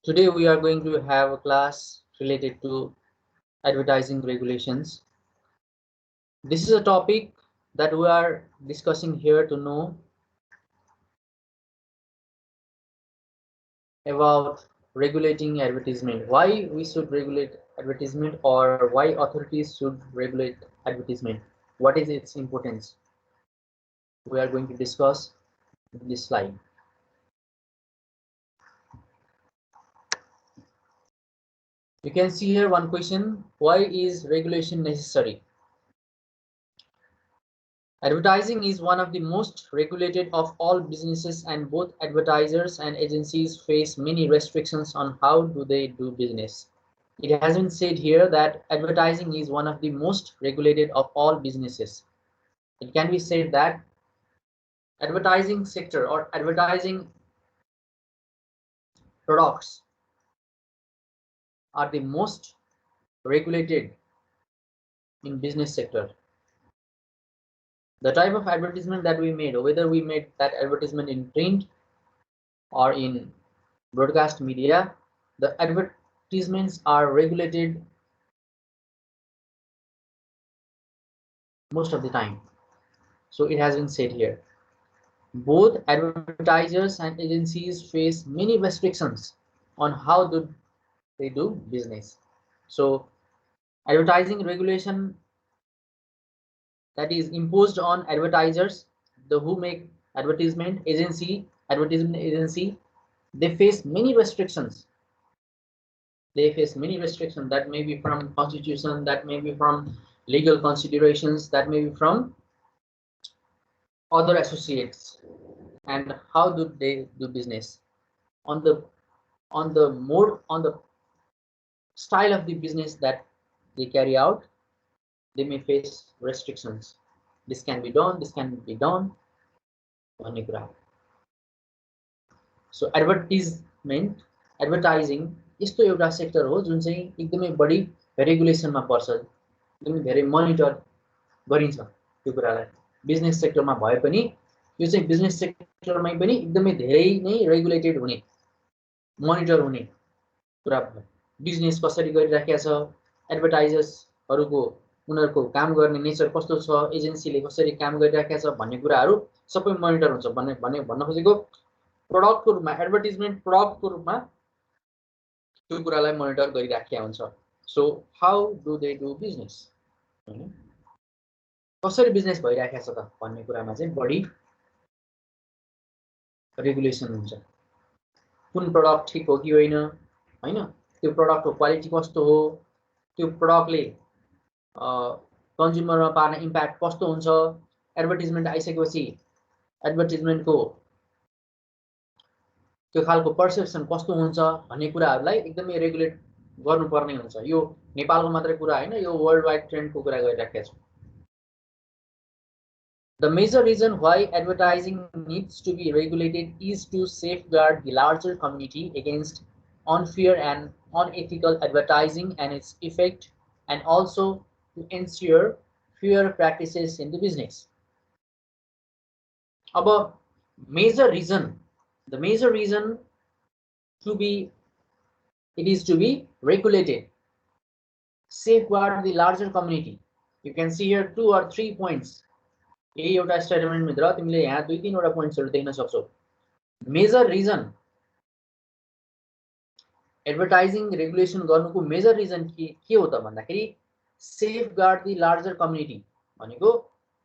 Today we are going to have a class related to advertising regulations. This is a topic that we are discussing here to know about regulating advertisement, why we should regulate advertisement, or why authorities should regulate advertisement, what is its importance. We are going to discuss in this slide. You can see here one question: why is regulation necessary? Advertising is one of the most regulated of all businesses, and both advertisers and agencies face many restrictions on how do they do business. It has been said here that advertising is one of the most regulated of all businesses. It can be said that advertising sector or advertising products are the most regulated in business sector. The type of advertisement that we made, or whether we made that advertisement in print or in broadcast media, the advertisements are regulated most of the time. So it has been said here. Both advertisers and agencies face many restrictions on how do they do business. So advertising regulation that is imposed on advertisers, the who make advertisement agency, they face many restrictions. They face many restrictions that may be from constitution, that may be from legal considerations, that may be from other associates, and how do they do business on the on the style of the business that they carry out. They may face restrictions. This can be done, this can be done. So advertising यस्तो एउटा sector हो जुन चाहिँ एकदमै बढी रेगुलेसनमा पर्छ, एकदमै धेरै मोनिटर गरिन्छ त्यो कुरालाई। बिजनेस सेक्टरमा भए पनि यो चाहिँ बिजनेस सेक्टरमै पनि एकदमै धेरै नै रेगुलेटेड हुने, मोनिटर हुने कुरा भयो। बिजनेस कसरी गरिराखेको छ, एडभर्टाइजर्सहरुको उनीहरुको काम गर्ने नेचर कस्तो छ, एजेन्सीले कसरी काम गरिराखेको छ भन्ने कुराहरु सबै मोनिटर हुन्छ। भन्न खोजेको प्रोडक्टको रूपमा, एडभर्टाइजमेन्ट प्रोडक्टको रूपमा त्यो कुरालाई मोनिटर गरिराखेको हुन्छ। So how do they do business, कसरी बिजनेस भइराखेको छ त भन्ने कुरामा चाहिँ बढी रेगुलेसन हुन्छ। कुन प्रोडक्ट ठीक हो कि होइन, हैन, त्यो प्रोडक्टको क्वालिटी कस्तो हो, त्यो प्रोडक्टले कन्ज्युमरमा पार्ने इम्प्याक्ट कस्तो हुन्छ, एडभर्टाइजमेन्ट आइसकेपछि एडभर्टाइजमेन्टको त्यो खालको पर्सेप्सन कस्तो हुन्छ भन्ने कुराहरुलाई एकदमै रेगुलेट गर्नुपर्ने हुन्छ। यो नेपालको मात्रै कुरा हैन, यो वर्ल्ड वाइड ट्रेन्डको कुरा गरिराखेको छु। The major reason why advertising needs to be regulated is to safeguard the larger community against unfair and unethical advertising and its effect, and also to ensure fair practices in the business. Above major reason, the major reason to be it is to be regulated, safeguard the larger community. You can see here 2 or 3 points. यही एउटा statement भित्र तिमीले यहाँ 2-3 वटा पोइन्ट्सहरु देख्न सक्छौ। Major reason advertising regulation गर्नुको major reason के हो त भन्दाखेरि सेफगार्ड द लार्जर कम्युनिटी भनेको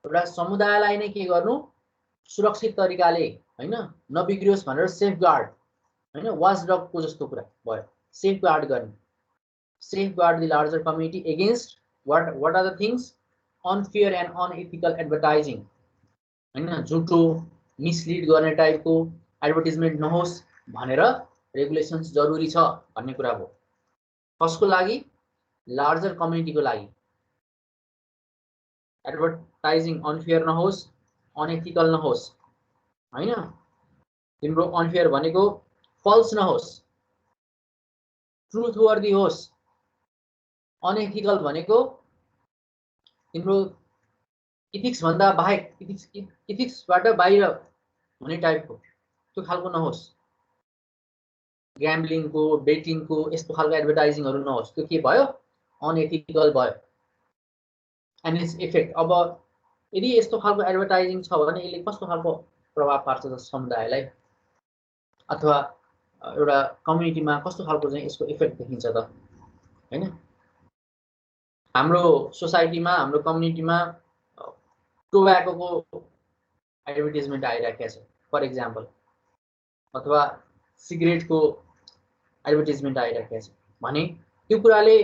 एउटा समुदायलाई नै के गर्नु, सुरक्षित तरिकाले हैन नबिग्रियोस् भनेर सेफगार्ड, हैन वाचडग को जस्तो कुरा भयो, सेफगार्ड गर्ने। Safeguard the larger community against what are the things, unfair and unethical advertising, हैन झुटो मिसलिड गर्ने टाइपको एडभर्टाइजमेन्ट नहोस् भनेर रेगुलेसन्स जरुरी छ भन्ने कुरा हो। कसको लागि? लार्जर कम्युनिटीको लागि। एडभर्टाइजिङ अनफेयर नहोस्, अनएथिकल नहोस्, हैन तिम्रो अनफेयर भनेको फल्स नहोस्, ट्रुथ वर्दी होस्। अनएथिकल भनेको तिम्रो इथिक्स भन्दा बाहेक इथिक्सबाट बाहिर हुने टाइपको त्यो खालको नहोस्। ग्याम्बलिङको, बेटिङको यस्तो खालको एडभर्टाइजिङहरू नहोस्। त्यो के भयो, अनएथिकल भयो। एन्ड इट्स इफेक्ट, अब यदि यस्तो खालको एडभर्टाइजिङ छ भने यसले कस्तो खालको प्रभाव पार्छ त समुदायलाई, अथवा एउटा कम्युनिटीमा कस्तो खालको चाहिँ यसको इफेक्ट देखिन्छ त हैन। हाम्रो सोसाइटीमा, हाम्रो कम्युनिटीमा टोब्याकोको एडभर्टाइजमेन्ट आइराखेको छ फर एक्जाम्पल, अथवा सिगरेटको एडभर्टाइजमेन्ट आइराखेको छ भने त्यो कुराले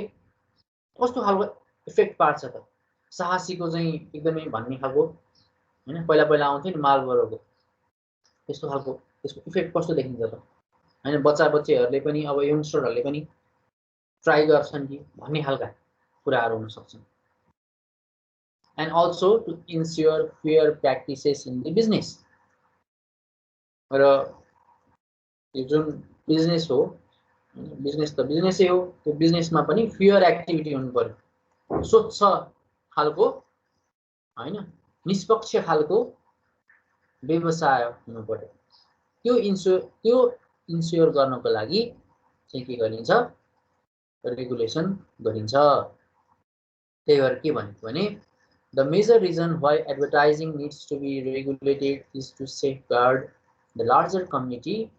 कस्तो खालको इफेक्ट पार्छ त। साहसीको चाहिँ एकदमै भन्ने खालको हैन, पहिला पहिला आउँथ्यो नि मालबोरोको, त्यस्तो खालको त्यसको इफेक्ट कस्तो देखिन्छ त हैन। बच्चाहरूले पनि, अब यङ्स्टरहरूले पनि ट्राई गर्छन् कि भन्ने खालका कुराहरू हुन सक्छन्। And also to ensure fair practices in the business. र यो जुन बिजनेस हो, बिजनेस त बिजनेसै हो, त्यो बिजनेसमा पनि फेयर एक्टिभिटी हुनु पर्यो, स्वच्छ खालको हैन, निष्पक्ष खालको व्यवसाय हुनु पर्यो। त्यो इन्स्योर गर्नको लागि चाहिँ के गरिन्छ, रेगुलेसन गरिन्छ। त्यही भएर के भनेको भने the major reason why advertising needs to be regulated is to safeguard the larger community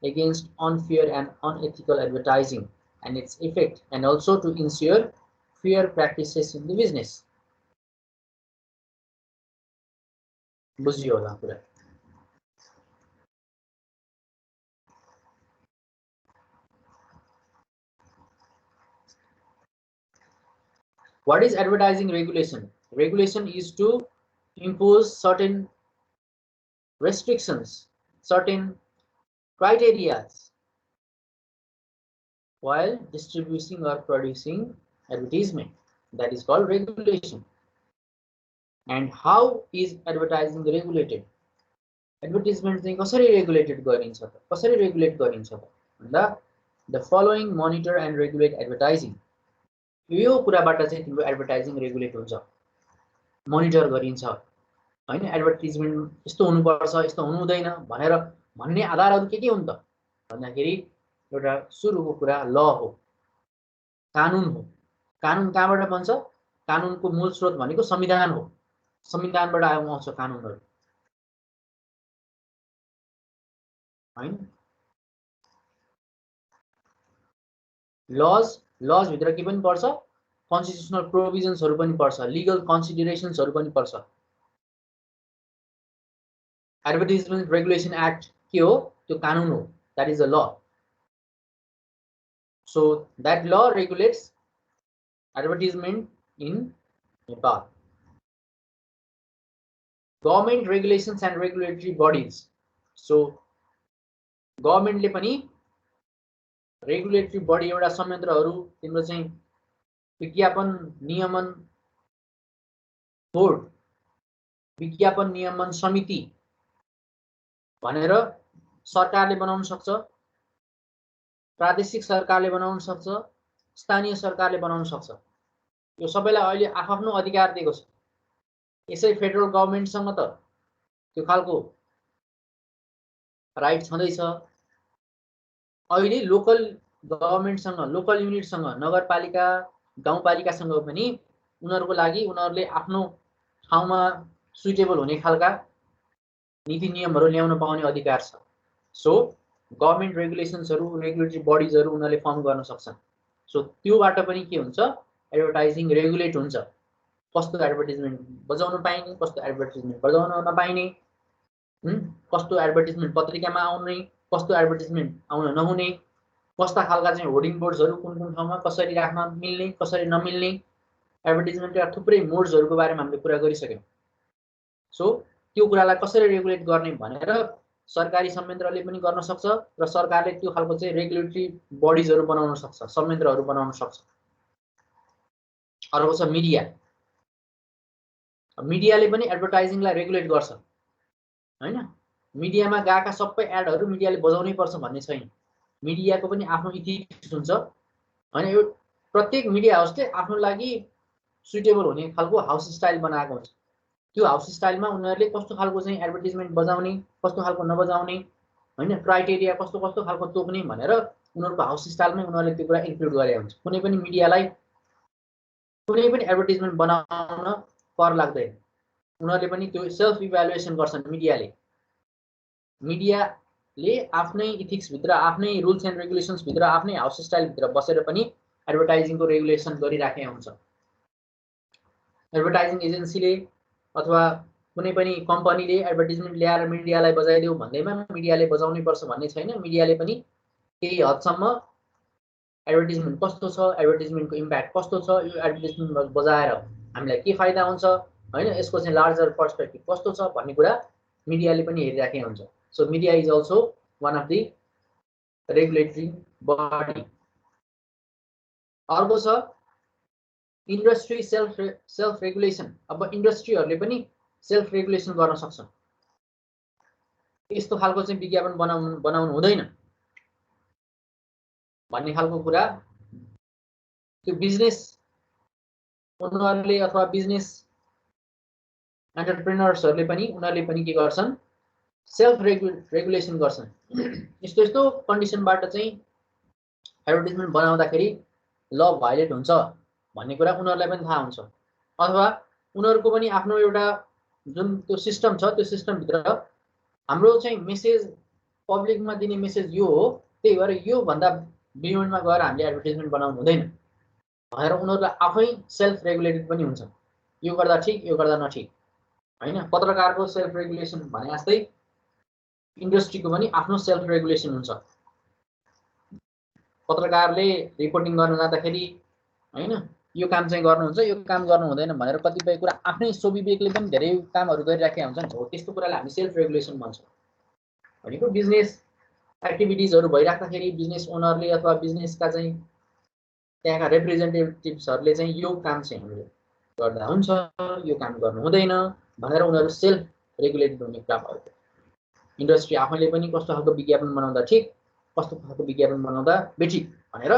against unfair and unethical advertising and its effect, and also to ensure fair practices in the business. बुझियो होला कुरा। What is advertising regulation? Regulation is to impose certain restrictions, certain criteria while distributing or producing advertisement. That is called regulation. And how is advertising regulated? Advertisement चाहिँ कसरी regulated गरिन्छ त, कसरी regulate गरिन्छ त भन्दा the following monitor and regulate advertising. यो कुराबाट चाहिँ तिम्रो एडभर्टाइजिङ रेगुलेट हुन्छ, मोनिटर गरिन्छ हैन। एडभर्टाइजमेन्ट यस्तो हुनुपर्छ, यस्तो हुनु हुँदैन भनेर भन्ने आधारहरू के हुन् त भन्दाखेरि एउटा सुरुको कुरा ल हो, कानुन हो। कानुन कहाँबाट बन्छ? कानुनको मूल स्रोत भनेको संविधान हो, संविधानबाट आउँछ कानुनहरू हैन। लज भित्र के पनि पर्छ, कन्स्टिट्युसनल प्रोभिजन्सहरू पनि पर्छ, लिगल कन्सिडरेसन्सहरू पनि पर्छ। एडभर्टाइजमेन्ट रेगुलेसन एक्ट के हो? त्यो कानुन हो, that is a law. So that law regulates advertisement in Nepal. Government regulations and regulatory bodies. So गभर्नमेन्टले पनि रेगुलेटरी बडी एउटा संयन्त्रहरू तिम्रो चाहिँ विज्ञापन नियमन बोर्ड, विज्ञापन नियमन समिति भनेर सरकारले बनाउन सक्छ, प्रादेशिक सरकारले बनाउन सक्छ, स्थानीय सरकारले बनाउन सक्छ। यो सबैलाई अहिले आफ्नो अधिकार दिएको छ। यसै फेडरल गभर्नमेन्टसँग त त्यो खालको राइट छँदैछ। अहिले लोकल गभर्नमेन्टसँग, लोकल युनिटसँग, नगरपालिका गाउँपालिकासँग पनि उनीहरूको लागि उनीहरूले आफ्नो ठाउँमा सुइटेबल हुने खालका नीति नियमहरू ल्याउन पाउने अधिकार छ। सो गभर्नमेन्ट रेगुलेसन्सहरू, रेगुलेटरी बडीजहरू उनीहरूले फर्म गर्न सक्छन्। सो त्योबाट पनि के हुन्छ, एडभर्टाइजिङ रेगुलेट हुन्छ। कस्तो एडभर्टाइजमेन्ट बजाउन पाइने, कस्तो एडभर्टाइजमेन्ट बजाउन नपाइने, कस्तो एडभर्टाइजमेन्ट पत्रिकामा आउने, कस्तो एडभर्टाइजमेन्ट आउन नहुने, कस्ता खालका चाहिँ होर्डिङ बोर्ड्सहरू कुन कुन ठाउँमा कसरी राख्न मिल्ने, कसरी नमिल्ने, एडभर्टाइजमेन्टका थुप्रै मोड्सहरूको बारेमा हामीले कुरा गरिसक्यौँ। सो त्यो कुरालाई कसरी रेगुलेट गर्ने भनेर सरकारी संयन्त्रले पनि गर्न सक्छ र सरकारले त्यो खालको चाहिँ रेगुलेटरी बडीजहरू बनाउन सक्छ, संयन्त्रहरू बनाउन सक्छ। अर्को छ मिडिया। मिडियाले पनि एडभर्टाइजिङलाई रेगुलेट गर्छ हैन। मिडियामा गएका सबै एडहरू मिडियाले बजाउनै पर्छ भन्ने छैन। मिडियाको पनि आफ्नो इथिक्स हुन्छ हैन। यो प्रत्येक मिडिया हाउसले आफ्नो लागि सुइटेबल हुने खालको हाउस स्टाइल बनाएको हुन्छ। त्यो हाउस स्टाइलमा उनीहरूले कस्तो खालको चाहिँ एडभर्टिजमेन्ट बजाउने, कस्तो खालको नबजाउने, हैन क्राइटेरिया कस्तो कस्तो खालको तोक्ने भनेर उनीहरूको हाउस स्टाइलमै उनीहरूले त्यो कुरा इन्क्लुड गरेको हुन्छ। कुनै पनि मिडियालाई कुनै पनि एडभर्टिजमेन्ट बनाउन कर लाग्दैन। उनीहरूले पनि त्यो सेल्फ इभ्यालुएसन गर्छन्। मिडियाले आफ्नै इथिक्सभित्र, आफ्नै रुल्स एन्ड रेगुलेसन्सभित्र, आफ्नै हाउस स्टाइलभित्र बसेर पनि एडभर्टाइजिङको रेगुलेसन गरिराखेका हुन्छ। एडभर्टाइजिङ एजेन्सीले अथवा कुनै पनि कम्पनीले एडभर्टिजमेन्ट ल्याएर मिडियालाई बजाइदेऊ भन्दैमा मिडियाले बजाउनै पर्छ भन्ने छैन। मिडियाले पनि केही हदसम्म एडभर्टिजमेन्ट कस्तो छ, एडभर्टिजमेन्टको इम्प्याक्ट कस्तो छ, यो एडभर्टिजमेन्ट बजाएर हामीलाई के फाइदा हुन्छ, हैन, यसको चाहिँ लार्जर पर्सपेक्टिभ कस्तो छ भन्ने कुरा मिडियाले पनि हेरिराखेको हुन्छ। So media is also one of the regulatory body. अर्को छ इन्डस्ट्री सेल्फ रेगुलेसन। अब इन्डस्ट्रीहरूले पनि सेल्फ रेगुलेसन गर्न सक्छन्। यस्तो खालको चाहिँ विज्ञापन बनाउनु हुँदैन भन्ने खालको कुरा त्यो बिजनेस ओनरले अथवा बिजनेस एन्टरप्रेनर्सहरूले पनि उनीहरूले पनि के गर्छन्, सेल्फ रेगुलेसन गर्छन्। यस्तो यस्तो कन्डिसनबाट चाहिँ एडभर्टिजमेन्ट बनाउँदाखेरि ल भायोलेट हुन्छ भन्ने कुरा उनीहरूलाई पनि थाहा हुन्छ। अथवा उनीहरूको पनि आफ्नो एउटा जुन त्यो सिस्टम छ, त्यो सिस्टमभित्र हाम्रो चाहिँ मेसेज पब्लिकमा दिने मेसेज यो हो, त्यही भएर यो भन्दा बियोन्डमा गएर हामीले एडभर्टिजमेन्ट बनाउनु हुँदैन भनेर उनीहरूलाई आफै सेल्फ रेगुलेटेड पनि हुन्छ। यो गर्दा ठिक, यो गर्दा नठिक, हैन। पत्रकारको सेल्फ रेगुलेसन भने जस्तै इन्डस्ट्रीको पनि आफ्नो सेल्फ रेगुलेसन हुन्छ। पत्रकारले रिपोर्टिङ गर्न जाँदाखेरि हैन यो काम चाहिँ गर्नुहुन्छ, यो काम गर्नु हुँदैन भनेर कतिपय कुरा आफ्नै स्वविवेकले पनि धेरै कामहरू गरिराखेका हुन्छन्। हो त्यस्तो कुरालाई हामी सेल्फ रेगुलेसन भन्छौँ। भनेको बिजनेस एक्टिभिटिजहरू भइराख्दाखेरि बिजनेस ओनरले अथवा बिजनेसका चाहिँ त्यहाँका रिप्रेजेन्टेटिभ्सहरूले चाहिँ यो काम चाहिँ हामीले गर्दा हुन्छ, यो काम गर्नु हुँदैन भनेर उनीहरू सेल्फ रेगुलेटेड हुने कुरा भयो। इन्डस्ट्री आफैले पनि कस्तो खालको विज्ञापन बनाउँदा ठिक, कस्तो खालको विज्ञापन बनाउँदा बेठिक भनेर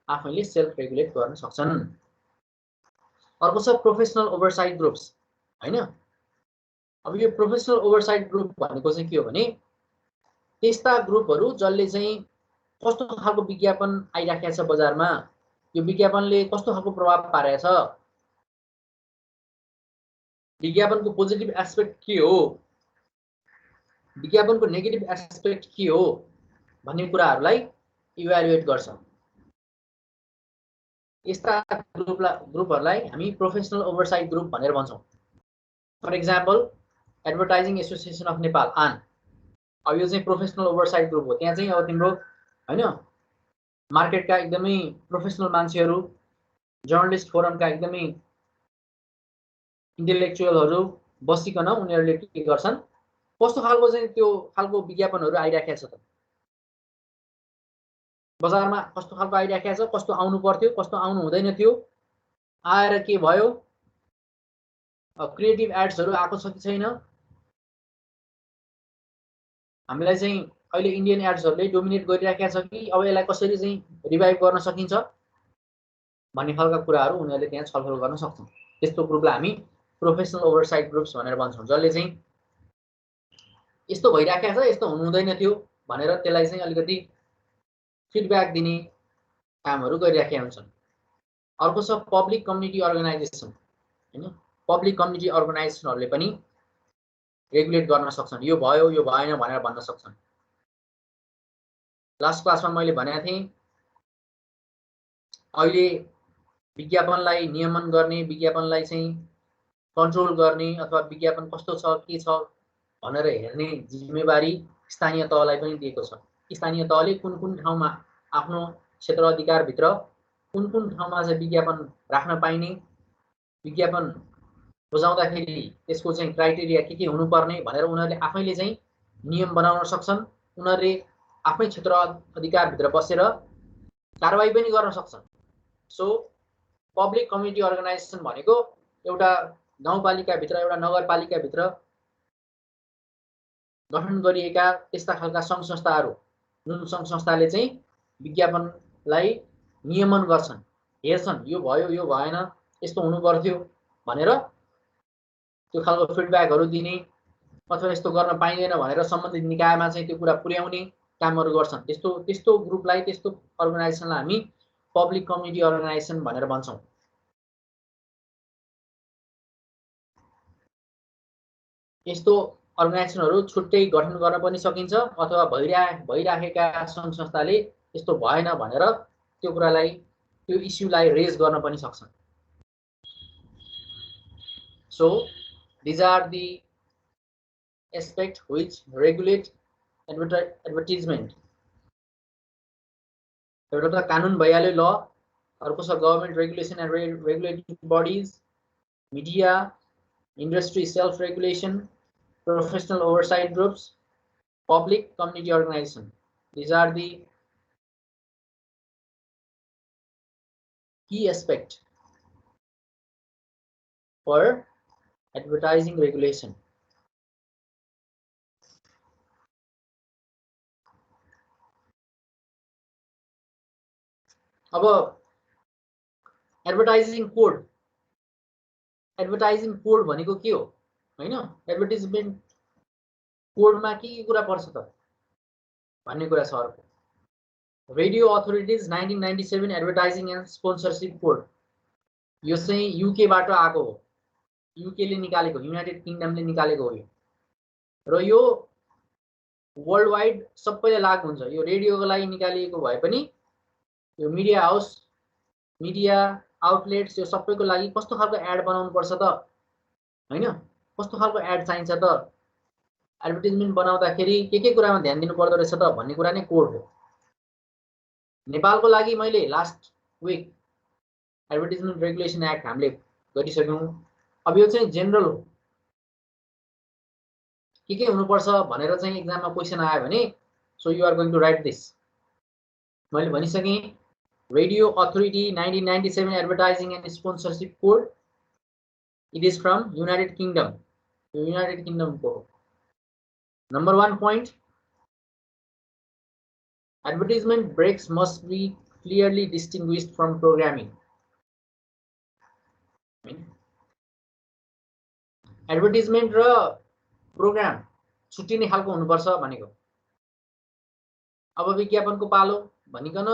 आफैले सेल्फ रेगुलेट गर्न सक्छन्। अर्को छ प्रोफेसनल ओभरसाइट ग्रुप्स, हैन। अब यो प्रोफेसनल ओभरसाइट ग्रुप भनेको चाहिँ के हो भने त्यस्ता ग्रुपहरू जसले चाहिँ कस्तो खालको विज्ञापन आइराखेको छ बजारमा, यो विज्ञापनले कस्तो खालको प्रभाव पारेको छ, विज्ञापनको पोजिटिभ एस्पेक्ट के हो, विज्ञापनको नेगेटिभ एस्पेक्ट के हो भन्ने कुराहरूलाई इभ्यालुएट गर्छ। यस्ता ग्रुपहरूलाई हामी प्रोफेसनल ओभरसाइट ग्रुप भनेर भन्छौँ। For example advertising association of Nepal, आन। अब यो चाहिँ प्रोफेसनल ओभरसाइट ग्रुप हो। त्यहाँ चाहिँ अब तिम्रो हैन मार्केटका एकदमै प्रोफेसनल मान्छेहरू, जर्नलिस्ट फोरमका एकदमै इन्टेलेक्चुअलहरू बसिकन उनीहरूले के गर्छन्, कस्तो खालको चाहिँ त्यो खालको विज्ञापनहरू आइराखेको छ त बजारमा, कस्तो खालको आइराखेको छ, कस्तो आउनु पर्थ्यो, कस्तो आउनु हुँदैन थियो, आएर के भयो, क्रिएटिभ एड्सहरू आएको छ कि छैन, हामीलाई चाहिँ अहिले इन्डियन एड्सहरूले डोमिनेट गरिराखेको छ कि अब यसलाई कसरी चाहिँ रिभाइभ गर्न सकिन्छ भन्ने खालका कुराहरू उनीहरूले त्यहाँ छलफल गर्न सक्छन्। त्यस्तो ग्रुपलाई हामी प्रोफेसनल ओभरसाइट ग्रुप्स भनेर भन्छौँ, जसले चाहिँ यस्तो भइराखेको छ, यस्तो हुनु हुँदैन थियो भनेर त्यसलाई चाहिँ अलिकति फिडब्याक दिने कामहरू गरिराखेका हुन्छन्। अर्को छ पब्लिक कम्युनिटी अर्गनाइजेसन, हैन। पब्लिक कम्युनिटी अर्गनाइजेसनहरूले पनि रेगुलेट गर्न सक्छन्, यो भयो यो भएन भनेर भन्न सक्छन्। लास्ट क्लासमा मैले भनेको थिएँ अहिले विज्ञापनलाई नियमन गर्ने, विज्ञापनलाई चाहिँ कन्ट्रोल गर्ने अथवा विज्ञापन कस्तो छ के छ भनेर हेर्ने जिम्मेवारी स्थानीय तहलाई पनि दिएको छ। स्थानीय तहले कुन कुन ठाउँमा आफ्नो क्षेत्र अधिकारभित्र कुन कुन ठाउँमा चाहिँ विज्ञापन राख्न पाइने, विज्ञापन बुझाउँदाखेरि त्यसको चाहिँ क्राइटेरिया के हुनुपर्ने भनेर उनीहरूले आफैले चाहिँ नियम बनाउन सक्छन्। उनीहरूले आफ्नै क्षेत्र अधिकारभित्र बसेर कारबाही पनि गर्न सक्छन्। सो पब्लिक कम्युनिटी अर्गनाइजेसन भनेको एउटा गाउँपालिकाभित्र, एउटा नगरपालिकाभित्र गठन गरिएका त्यस्ता खालका सङ्घ संस्थाहरू, जुन सङ्घ संस्थाले चाहिँ विज्ञापनलाई नियमन गर्छन्, हेर्छन् यो भयो यो भएन, यस्तो हुनु पर्थ्यो भनेर त्यो खालको फिडब्याकहरू दिने अथवा यस्तो गर्न पाइँदैन भनेर सम्बन्धित निकायमा चाहिँ त्यो कुरा पुर्याउने कामहरू गर्छन्। त्यस्तो ग्रुपलाई, त्यस्तो अर्गनाइजेसनलाई हामी पब्लिक कम्युनिटी अर्गनाइजेसन भनेर भन्छौँ। यस्तो अर्गनाइजेसनहरू छुट्टै गठन गर्न पनि सकिन्छ अथवा भइराखेका सङ्घ संस्थाले यस्तो भएन भनेर त्यो कुरालाई, त्यो इस्युलाई रेज गर्न पनि सक्छन्। So these are the aspects which regulate advertisement. एउटा त कानुन भइहाल्यो, ल, अर्को छ government regulation and regulatory bodies, media, industry self-regulation, professional oversight groups, public community organization. These are the key aspects for advertising regulation. अब एडभर्टाइजिङ कोड भनेको के हो हैन? एडभर्टाइजमेन्ट कोडमा के कुरा पर्छ त भन्ने कुरा छ अर्को। Radio authorities 1997 advertising and sponsorship code, यो चाहिँ युके बाट आएको हो, युके ले निकालेको, युनाइटेड किङडमले निकालेको हो यो, र यो वर्ल्ड वाइड सबैले लागू हुन्छ। यो रेडियोको लागि निकालिएको भए पनि यो मिडिया हाउस, मिडिया आउटलेट्स, यो सबैको लागि कस्तो खालको एड बनाउनु पर्छ त हैन? कस्तो खालको एड चाहिन्छ त, एडभर्टाइजमेन्ट बनाउँदाखेरि के कुरामा ध्यान दिनु पर्दो रहेछ त भन्ने कुरा नै कोड हो। नेपालको लागि मैले last week advertisement regulation act हामीले गरिसक्यौं। अब यो चाहिँ जेनरल हो, के हुनुपर्छ भनेर चाहिँ एक्जाममा क्वेशन आयो भने, so you are going to write this. मैले भनिसकेँ, radio authority 1997 advertising and sponsorship code, it is from United Kingdom, यो युनाइटेड किङडमको हो। Number 1 point, advertisement breaks must be clearly distinguished from programming. Advertisement र प्रोग्राम छुट्टिने खालको हुनुपर्छ भनेको। अब विज्ञापनको पालो भनिकन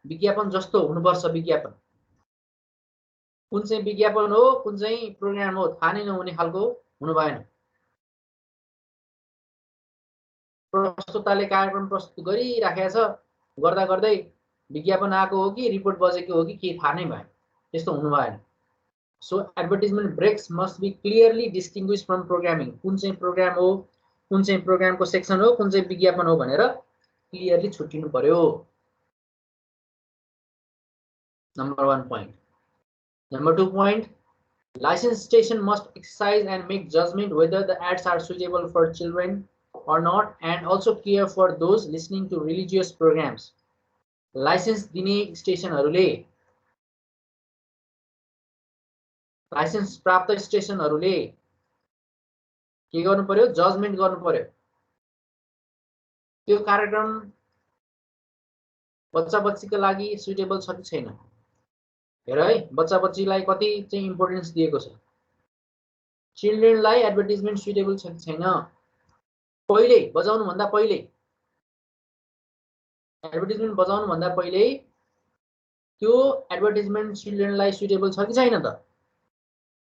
विज्ञापन जस्तो हुनुपर्छ विज्ञापन, कुन चाहिँ विज्ञापन हो कुन चाहिँ प्रोग्राम हो थाहा नै नहुने खालको हुनु भएन। प्रस्तुताले कार्यक्रम प्रस्तुत गरिराखेको छ, गर्दा गर्दै विज्ञापन आएको हो कि रिपोर्ट बजेको हो कि के थाहा नै भएन, त्यस्तो हुनु भएन। So advertisement breaks must be clearly distinguish from programming, कुन चाहिँ प्रोग्राम हो, कुन चाहिँ प्रोग्रामको सेक्सन हो, कुन चाहिँ विज्ञापन हो भनेर क्लियरली छुट्टिनु पर्यो। Number 1 point. Number 2 point, licensed station must exercise and make judgment whether the ads are suitable for children or not, and also care for those listening to religious programs. Licence दिने स्टेशनहरूले, licence प्राप्त स्टेशनहरूले के गर्नु पर्यो? Judgement गर्नु पर्यो। त्यो कार्यक्रम बच्चा बच्चीको लागि सुटेबल छ कि छैन। हेर है, बच्चा बच्चीलाई कति चाहिँ इम्पोर्टेन्स दिएको छ। चिल्ड्रेनलाई एडभर्टाइजमेन्ट सुटेबल छ कि छैन, पहिले बजाउनु भन्दा पहिले, एडभर्टाइजमेन्ट बजाउनु भन्दा पहिले त्यो एडभर्टाइजमेन्ट चिल्ड्रेनलाई सुटेबल छ कि छैन त,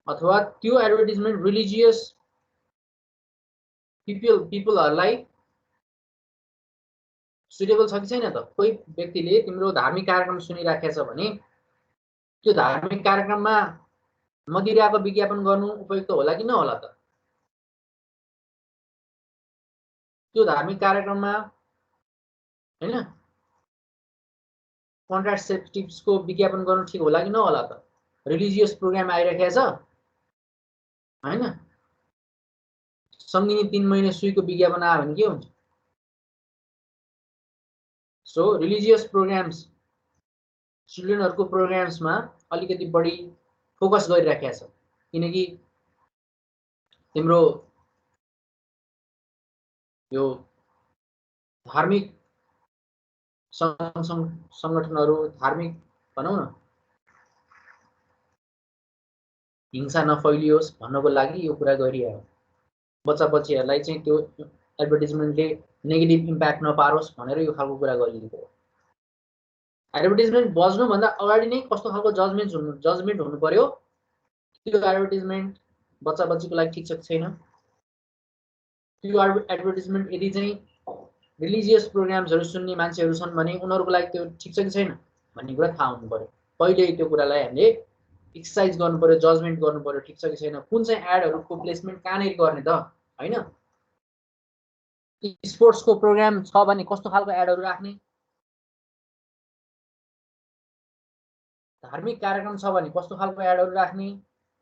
अथवा त्यो एडभर्टाइजमेन्ट रिलिजियस पिपलहरूलाई सुटेबल छ कि छैन त। कोही व्यक्तिले तिम्रो धार्मिक कार्यक्रम सुनिराखेको छ भने त्यो धार्मिक कार्यक्रममा मदिराको विज्ञापन गर्नु उपयुक्त होला कि नहोला त? त्यो धार्मिक कार्यक्रममा हैन कन्ट्रासेप्टिभ्सको विज्ञापन गर्नु ठिक होला कि नहोला त? रिलिजियस प्रोग्राम आइराखेको छ हैन, सङ्गिनी 3 महिने सुईको विज्ञापन आयो भने के हुन्छ? सो रिलिजियस प्रोग्राम्स, चिल्ड्रेनहरुको प्रोग्राम्समा अलिकति बढी फोकस गरिराखेको छ, किनकि तिम्रो यो धार्मिक संगठनहरु, धार्मिक भनौं न, हिंसा नफैलियोस् भन्नको लागि यो कुरा गरियो। बच्चा बच्चीहरूलाई चाहिँ त्यो एडभर्टिजमेन्टले नेगेटिभ इम्प्याक्ट नपारोस् भनेर यो खालको कुरा गरिएको। एडभर्टिजमेन्ट बज्नुभन्दा अगाडि नै कस्तो खालको जजमेन्ट हुनु पर्यो, त्यो एडभर्टिजमेन्ट बच्चा बच्चीको लागि ठिक छ कि छैन, त्यो एडभर्टिजमेन्ट यदि चाहिँ रिलिजियस प्रोग्राम्सहरू सुन्ने मान्छेहरू छन् भने उनीहरूको लागि त्यो ठिक छ कि छैन भन्ने कुरा थाहा हुनु पर्यो। पहिले त्यो कुरालाई हामीले एक्सर्साइज गर्नु पर्यो, जजमेन्ट गर्नु पर्यो, ठिक छ कि छैन, कुन चाहिँ एडहरूको प्लेसमेन्ट कहाँनिर गर्ने त हैन। स्पोर्ट्सको प्रोग्राम छ भने कस्तो खालको एडहरू राख्ने, धार्मिक कार्यक्रम छ भने कस्तो खालको एडहरू राख्ने,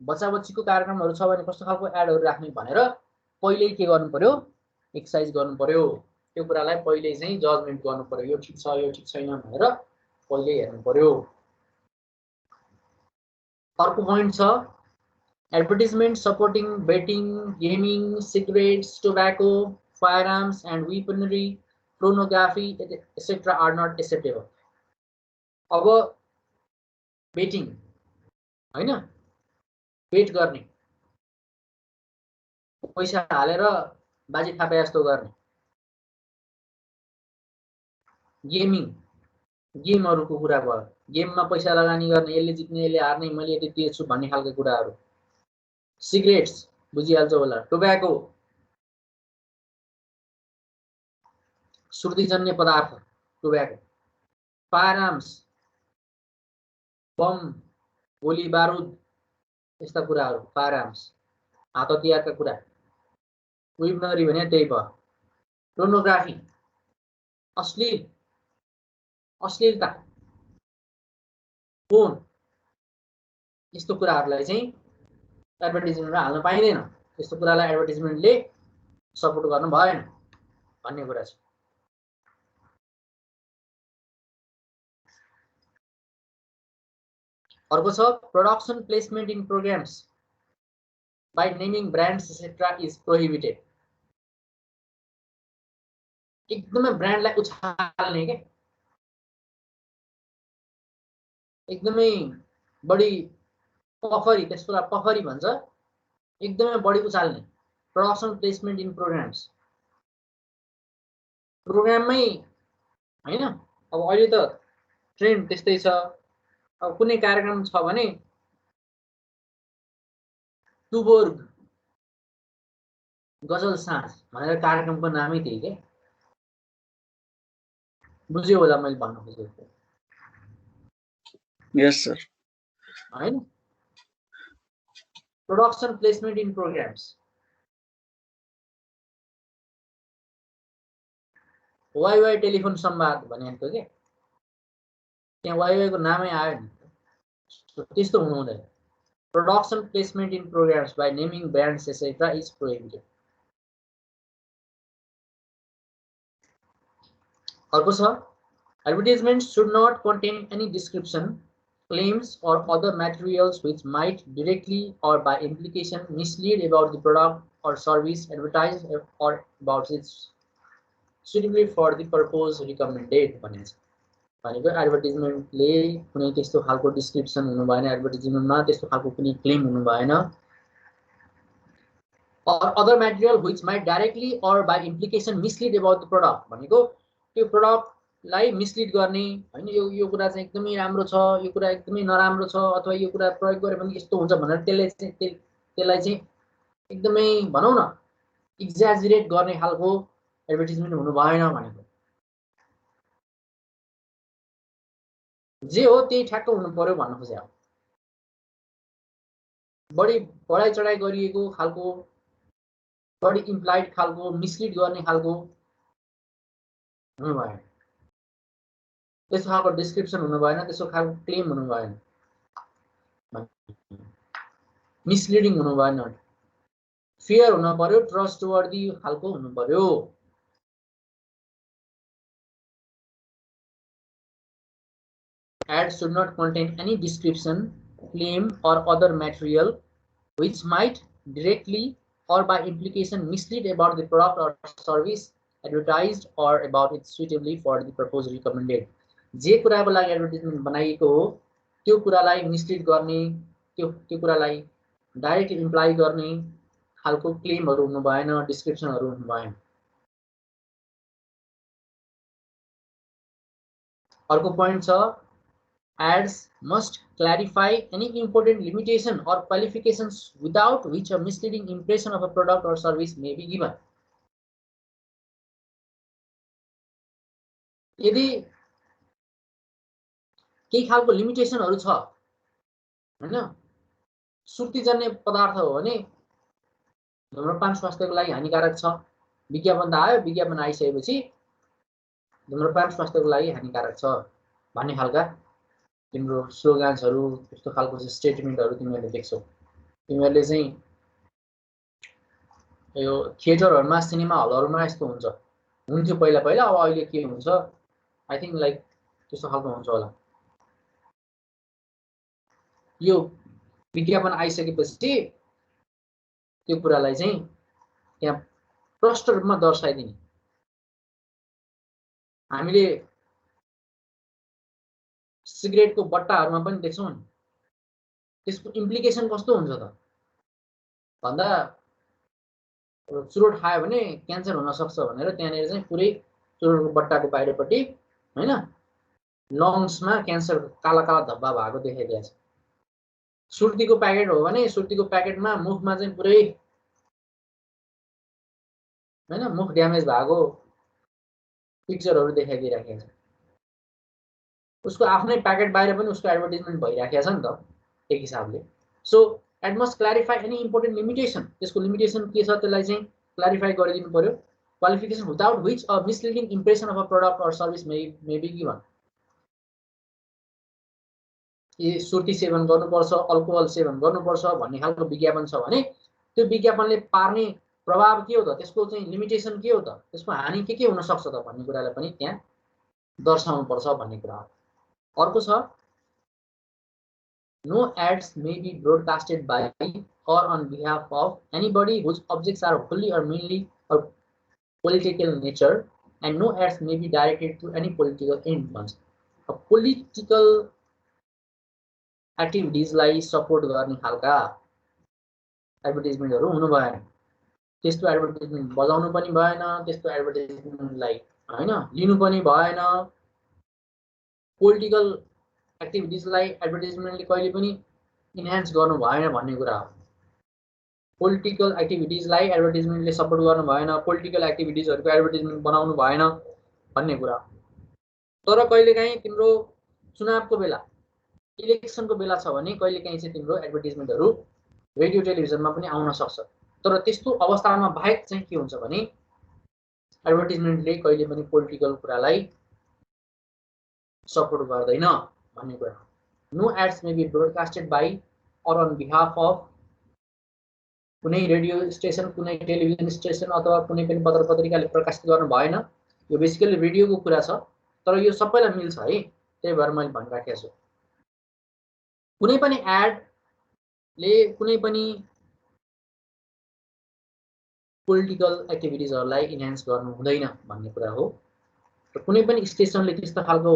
बच्चा बच्चीको कार्यक्रमहरू छ भने कस्तो खालको एडहरू राख्ने भनेर पहिले के गर्नु पर्यो, एक्सर्साइज गर्नु पर्यो। त्यो कुरालाई पहिले चाहिँ जजमेन्ट गर्नु पर्यो, यो ठिक छ यो ठिक छैन भनेर पहिले हेर्नु पर्यो। अर्को पोइन्ट छ advertisement supporting betting, gaming, cigarettes, tobacco, firearms and weaponry, pornography etcetera are not acceptable. अब बेटिङ हैन, बेट गर्ने, पैसा हालेर बाजी थापे जस्तो गर्ने, गेमिङ, गेमहरुको कुरा भयो, गेममा पैसा लगानी गर्ने, यसले जित्ने यसले हार्ने, मैले यति दिएछु भन्ने खालको कुराहरू, सिगरेट्स बुझिहाल्छ होला, टोब्याको सुर्तीजन्य पदार्थ टोब्याको, फायरआर्म्स बम गोली बारुद यस्ता कुराहरू, फायरआर्म्स हात हतियारका कुरा, वेपनरी भने त्यही भयो, पोर्नोग्राफी अश्लीलता फोन यस्तो कुराहरूलाई चाहिँ एडभर्टिजमेन्टमा हाल्न पाइँदैन। यस्तो कुरालाई एडभर्टिजमेन्टले सपोर्ट गर्नु भएन भन्ने कुरा छ। अर्को छ production placement in programmes by naming brands etcetera is prohibited. एकदमै ब्रान्डलाई उछाल्ने के, एकदमै बढी पखरी, त्यसको पखरी भन्छ, एकदमै बढी उचाल्ने, प्रोडक्सन प्लेसमेन्ट इन प्रोग्राम्स, प्रोग्राममै हैन। अब अहिले त ट्रेन्ड त्यस्तै छ, अब कुनै कार्यक्रम छ भने तुबोर्ग गजल साँझ भनेर कार्यक्रमको नामै त्यही के, बुझ्यो होला मैले भन्न खोजेको। Yes sir. हैन, प्रोडक्सन प्लेसमेन्ट इन प्रोग्राम्स, वाइवाई टेलिफोन संवाद भनेको के, त्यहाँ वाइवाईको नामै आयो नि, त्यस्तो हुनु हुँदैन। Production placement in programmes by naming brands etcetera is prohibited. अर्को छ advertisements should not contain any description, claims or other materials which might directly or by implication mislead about the product or service advertised or about its suitably for the purpose recommended भनिन्छ। भनेको एडभर्टिजमेन्टले कुनै त्यस्तो खालको description हुनु भएन, एडभर्टिजमेन्टमा त्यस्तो खालको कुनै क्लेम हुनु भएन, or other material which might directly or by implication mislead about the product भनेको त्यो प्रोडक्टलाई मिसलिड गर्ने हैन, यो कुरा चाहिँ एकदमै राम्रो छ, यो कुरा एकदमै नराम्रो छ, अथवा यो कुरा प्रयोग गरे भने यस्तो हुन्छ भनेर त्यसलाई चाहिँ एकदमै भनौं न एक्जाजरेट गर्ने खालको एडभर्टिजमेन्ट हुनु भएन भनेको। जे हो त्यही ठ्याक्क हुनु पर्यो भन्न खोजेको। बढी बढाइ चढाइ गरिएको खालको, बढी इम्प्लाइड खालको, मिसलिड गर्ने खालको हुनु भएन, त्यस्तो खालको डिस्क्रिप्सन हुनु भएन, त्यस्तो खालको क्लेम हुनु भएन, मिसलिडिङ हुनु भएन, फेयर हुनु पर्यो, ट्रस्टवर्दी खालको हुनु पर्यो। Ads should not contain any description, claim or other material which might directly or by implication mislead about the product or service advertised or about it suitably for the purpose recommended। जे कुराको लागि advertisement बनाइएको हो त्यो कुरालाई mislead गर्ने, त्यो कुरालाई डाइरेक्ट इम्प्लाइ गर्ने खालको क्लेमहरु हुनु भएन, डिस्क्रिप्सनहरु हुनु भएन। अर्को पोइन्ट छ ads must clarify any important limitation or qualifications without which a misleading impression of a product or service may be given। यदि केही खालको लिमिटेसनहरु छ हैन, सुर्तीजन्य पदार्थ हो भने धूम्रपान स्वास्थ्यको लागि हानिकारक छ, विज्ञापन त आयो, विज्ञापन आइसकेपछि धूम्रपान स्वास्थ्यको लागि हानिकारक छ भन्ने खालका तिम्रो स्लोगन्सहरु, त्यस्तो खालको स्टेटमेन्टहरु तिमीहरूले देख्छौ। तिमीहरूले चाहिँ यो थिएटरहरुमा, सिनेमा हलहरुमा यस्तो हुन्थ्यो पहिला पहिला, अब अहिले के हुन्छ आई थिंक लाइक त्यस्तो खालको हुन्छ होला। यो विज्ञापन आइसकेपछि त्यो कुरालाई चाहिँ त्यहाँ प्रष्ट रूपमा दर्शाइदिने। हामीले सिगरेटको बट्टाहरुमा पनि देख्छौं नि, त्यसको इम्प्लिकेसन कस्तो हुन्छ त भन्दा चुरोट खायो भने क्यान्सर हुन सक्छ भनेर त्यहाँनेर चाहिँ पुरै चुरोटको बट्टाको बाहिरपट्टि हैन लङ्समा क्यान्सर काला काला धब्बा भएको देखाइदिएको छ। सुर्तीको प्याकेट हो भने सुर्तीको प्याकेटमा मुखमा चाहिँ पुरै हैन मुख ड्यामेज भएको पिक्चरहरु देखाइदिइराखेको छ। उसको आफ्नै प्याकेट बाहिर पनि उसको एडभर्टाइजमेन्ट भइराखेको छ नि त एक हिसाबले। So it must clarify any important limitation, त्यसको लिमिटेसन के छ त्यसलाई चाहिँ क्ल्यारिफाई गरिदिनु पर्यो। Qualification without which a misleading impression of a product or service may be given. यदि सुर्ती सेवन गर्नुपर्छ, अल्कोहल सेवन गर्नुपर्छ भन्ने खालको विज्ञापन छ भने त्यो विज्ञापनले पार्ने प्रभाव के हो त, त्यसको चाहिँ लिमिटेसन के हो त, त्यसको हानि के हुन सक्छ त भन्ने कुरालाई पनि त्यहाँ दर्शाउनु पर्छ भन्ने कुरा हो। अर्को छ no ads may be broadcasted by or on behalf of anybody whose objects are wholly or mainly or political nature, and no ads may be directed to any political end। Political एक्टिभिटिजलाई support गर्ने खालका एडभर्टाइजमेन्टहरु हुनु भएन, त्यस्तो advertisement बजाउनु पनि भएन, त्यस्तो एडभर्टाइजमेन्टलाई हैन लिनु पनि भएन। पोलिटिकल एक्टिभिटिजलाई एडभर्टाइजमेन्टले कहिले पनि इन्हान्स गर्नु भएन भन्ने कुरा हो। पोलिटिकल एक्टिभिटिजलाई एडभर्टाइजमेन्टले सपोर्ट गर्नु भएन, पोलिटिकल एक्टिभिटिजहरुको एडभर्टाइजमेन्ट बनाउनु भएन भन्ने कुरा हो। तर कहिलेकाहीँ तिम्रो चुनावको बेला, इलेक्सनको बेला छ भने कहिलेकाहीँ चाहिँ तिम्रो एडभर्टाइजमेन्टहरु रेडियो टेलिभिजनमा पनि आउन सक्छ। तर त्यस्तो अवस्थामा बाहेक चाहिँ के हुन्छ भने एडभर्टाइजमेन्टले कहिले पनि पोलिटिकल कुरालाई सपोर्ट गर्दैन भन्ने कुरा हो। No ads may be broadcasted by or on behalf of कुनै रेडियो स्टेसन, कुनै टेलिभिजन स्टेसन अथवा कुनै पनि पत्र पत्रिकाले प्रकाशित गर्नु भएन। यो बेसिकली रेडियोको कुरा छ, तर यो सबैलाई मिल्छ है, त्यही भएर मैले भनिराखेको छु। कुनै पनि एडले कुनै पनि पोलिटिकल एक्टिभिटिजहरुलाई इन्हान्स गर्नु हुँदैन भन्ने कुरा हो। र कुनै पनि स्टेसनले त्यस्तो खालको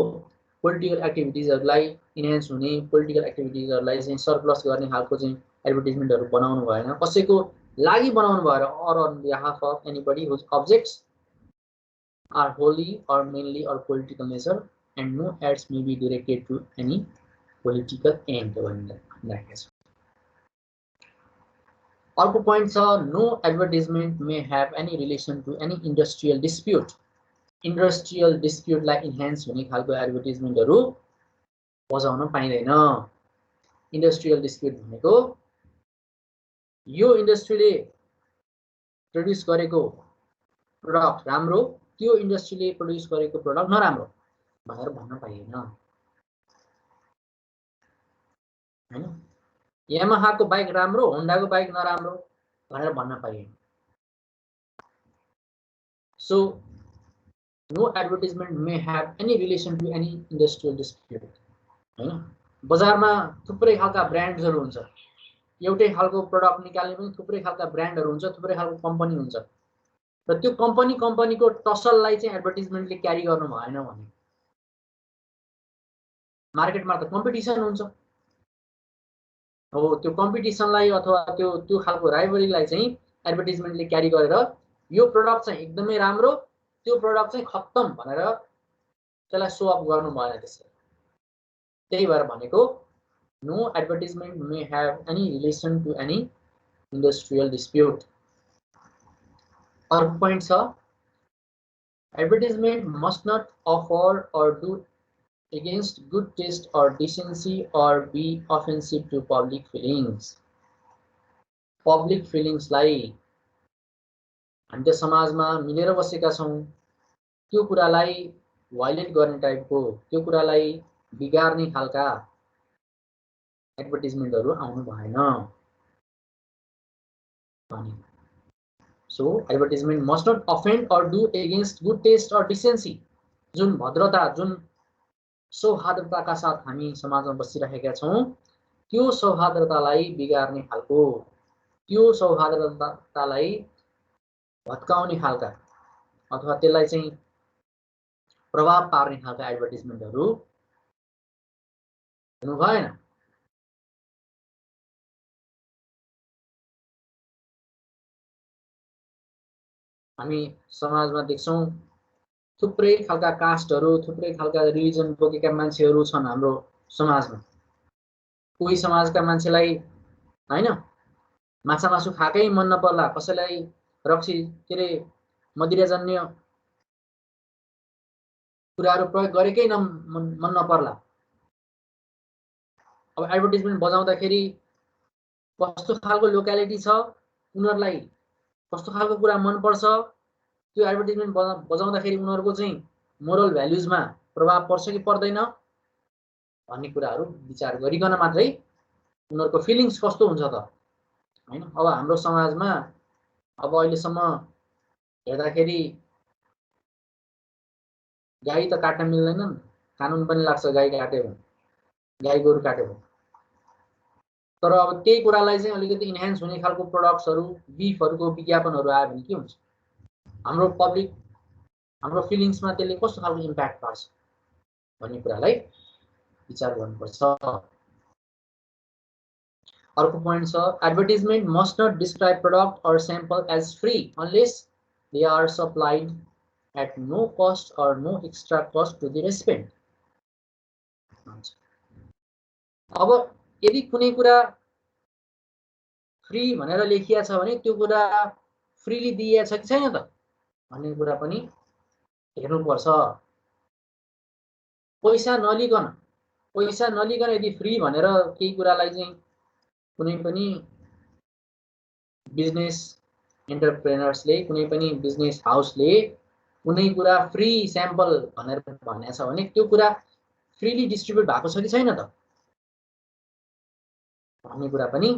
पोलिटिकल एक्टिभिटिजहरुलाई इन्हान्स हुने, पोलिटिकल एक्टिभिटिजहरुलाई चाहिँ सरप्लस गर्ने खालको चाहिँ एडभर्टाइजमेन्टहरु बनाउनु भएन, कसैको लागि बनाउनु भएर or on behalf of anybody whose objects are wholly or mainly or political nature, and no ads may be directed to any political end भनेर। अर्को पोइन्ट छ no advertisement may have any relation to any industrial dispute। Industrial डिस्प्युटलाई enhance हुने खालको एडभर्टाइजमेन्टहरु बजाउन पाइदैन। Industrial dispute भनेको यो इन्डस्ट्रीले produce गरेको प्रोडक्ट राम्रो, त्यो इन्डस्ट्रीले प्रोड्युस गरेको प्रोडक्ट नराम्रो भनेर भन्न पाइदैन हैन। यामाहाको बाइक राम्रो, होन्डाको बाइक नराम्रो भनेर भन्न पाइदैन। So no advertisement may have any relation to any industrial dispute हैन। बजारमा थुप्रै खालका ब्रान्ड्सहरु हुन्छ, एउटै खालको प्रोडक्ट निकाल्ने पनि थुप्रै खालका ब्रान्डहरु हुन्छ, थुप्रै खालको कम्पनी हुन्छ, र त्यो कम्पनीको टसललाई चाहिँ एडभर्टाइजमेन्टले क्यारी गर्नु भएन भने मार्केटमा त कम्पिटिसन हुन्छ। हो त्यो कम्पिटिसनलाई अथवा त्यो खालको राइभलीलाई चाहिँ एडभर्टाइजमेन्टले क्यारी गरेर यो प्रडक्ट चाहिँ एकदमै राम्रो, त्यो प्रडक्ट चाहिँ खत्तम भनेर त्यसलाई सो अफ गर्नु भएन त्यसरी। त्यही भएर भनेको no advertisement may have any relation to any industrial dispute. अर्को पोइन्ट छ advertisement must not offer or do against good taste or decency or be offensive to public feelings। Public फिलिङ्सलाई हामी त समाजमा मिलेर बसेका छौँ, त्यो कुरालाई भाइलेट गर्ने टाइपको, त्यो कुरालाई बिगार्ने खालका एडभर्टाइजमेन्टहरू आउनु भएन भने। So advertisement must not offend or do against good taste or decency। जुन भद्रता, जुन सौहार्दताका साथ हामी समाजमा बसिरहेका छौँ, त्यो सौहार्दतालाई बिगार्ने खालको, त्यो सौहार्दतालाई भत्काउने खालका अथवा त्यसलाई चाहिँ प्रभाव पार्ने खालका एडभर्टाइजमेन्टहरू हुनु भएन। हामी समाजमा देख्छौँ थुप्रै खालका कास्टहरू, थुप्रै खालका रिलिजन बोकेका मान्छेहरू छन् हाम्रो समाजमा। कोही समाजका मान्छेलाई हैन माछा मासु खाएकै मन नपर्ला, कसैलाई रक्सी के अरे मदिराजन्य कुराहरू प्रयोग गरेकै मन नपर्ला। अब एडभर्टाइजमेन्ट बजाउँदाखेरि कस्तो खालको लोकालिटी छ, उनीहरूलाई कस्तो खालको कुरा मनपर्छ, त्यो एडभर्टाइजमेन्ट बजाउँदाखेरि उनीहरूको चाहिँ मोरल भ्यालुजमा प्रभाव पर्छ कि पर्दैन भन्ने कुराहरू विचार गरिकन मात्रै उनीहरूको फिलिङ्स कस्तो हुन्छ त हैन। अब हाम्रो समाजमा अब अहिलेसम्म हेर्दाखेरि गाई त काट्न मिल्दैन, कानुन पनि लाग्छ गाई काट्यो भने, गाई गोरु काट्यो भने। तर अब त्यही कुरालाई चाहिँ अलिकति इन्हान्स हुने खालको प्रडक्ट्सहरू, बिफहरूको विज्ञापनहरू आयो भने के हुन्छ? हाम्रो पब्लिक, हाम्रो फिलिङ्समा त्यसले कस्तो खालको इम्प्याक्ट पार्छ भन्ने कुरालाई विचार गर्नुपर्छ। अर्को पोइन्ट छ advertisement must not describe product or sample as free unless they are supplied at no cost or no extra cost to the recipient। अब यदि कुनै कुरा फ्री भनेर लेखिया छ भने त्यो कुरा फ्रीली दिइएको छ कि छैन त भन्ने कुरा पनि हेर्नुपर्छ। पैसा नलिकन यदि फ्री भनेर केही कुरालाई चाहिँ कुनै पनि बिजनेस एन्टरप्रेनर्सले, कुनै पनि बिजनेस हाउसले कुनै कुरा फ्री स्याम्पल भनेर भनेको छ भने त्यो कुरा फ्रीली डिस्ट्रिब्युट भएको छ कि छैन त भन्ने कुरा पनि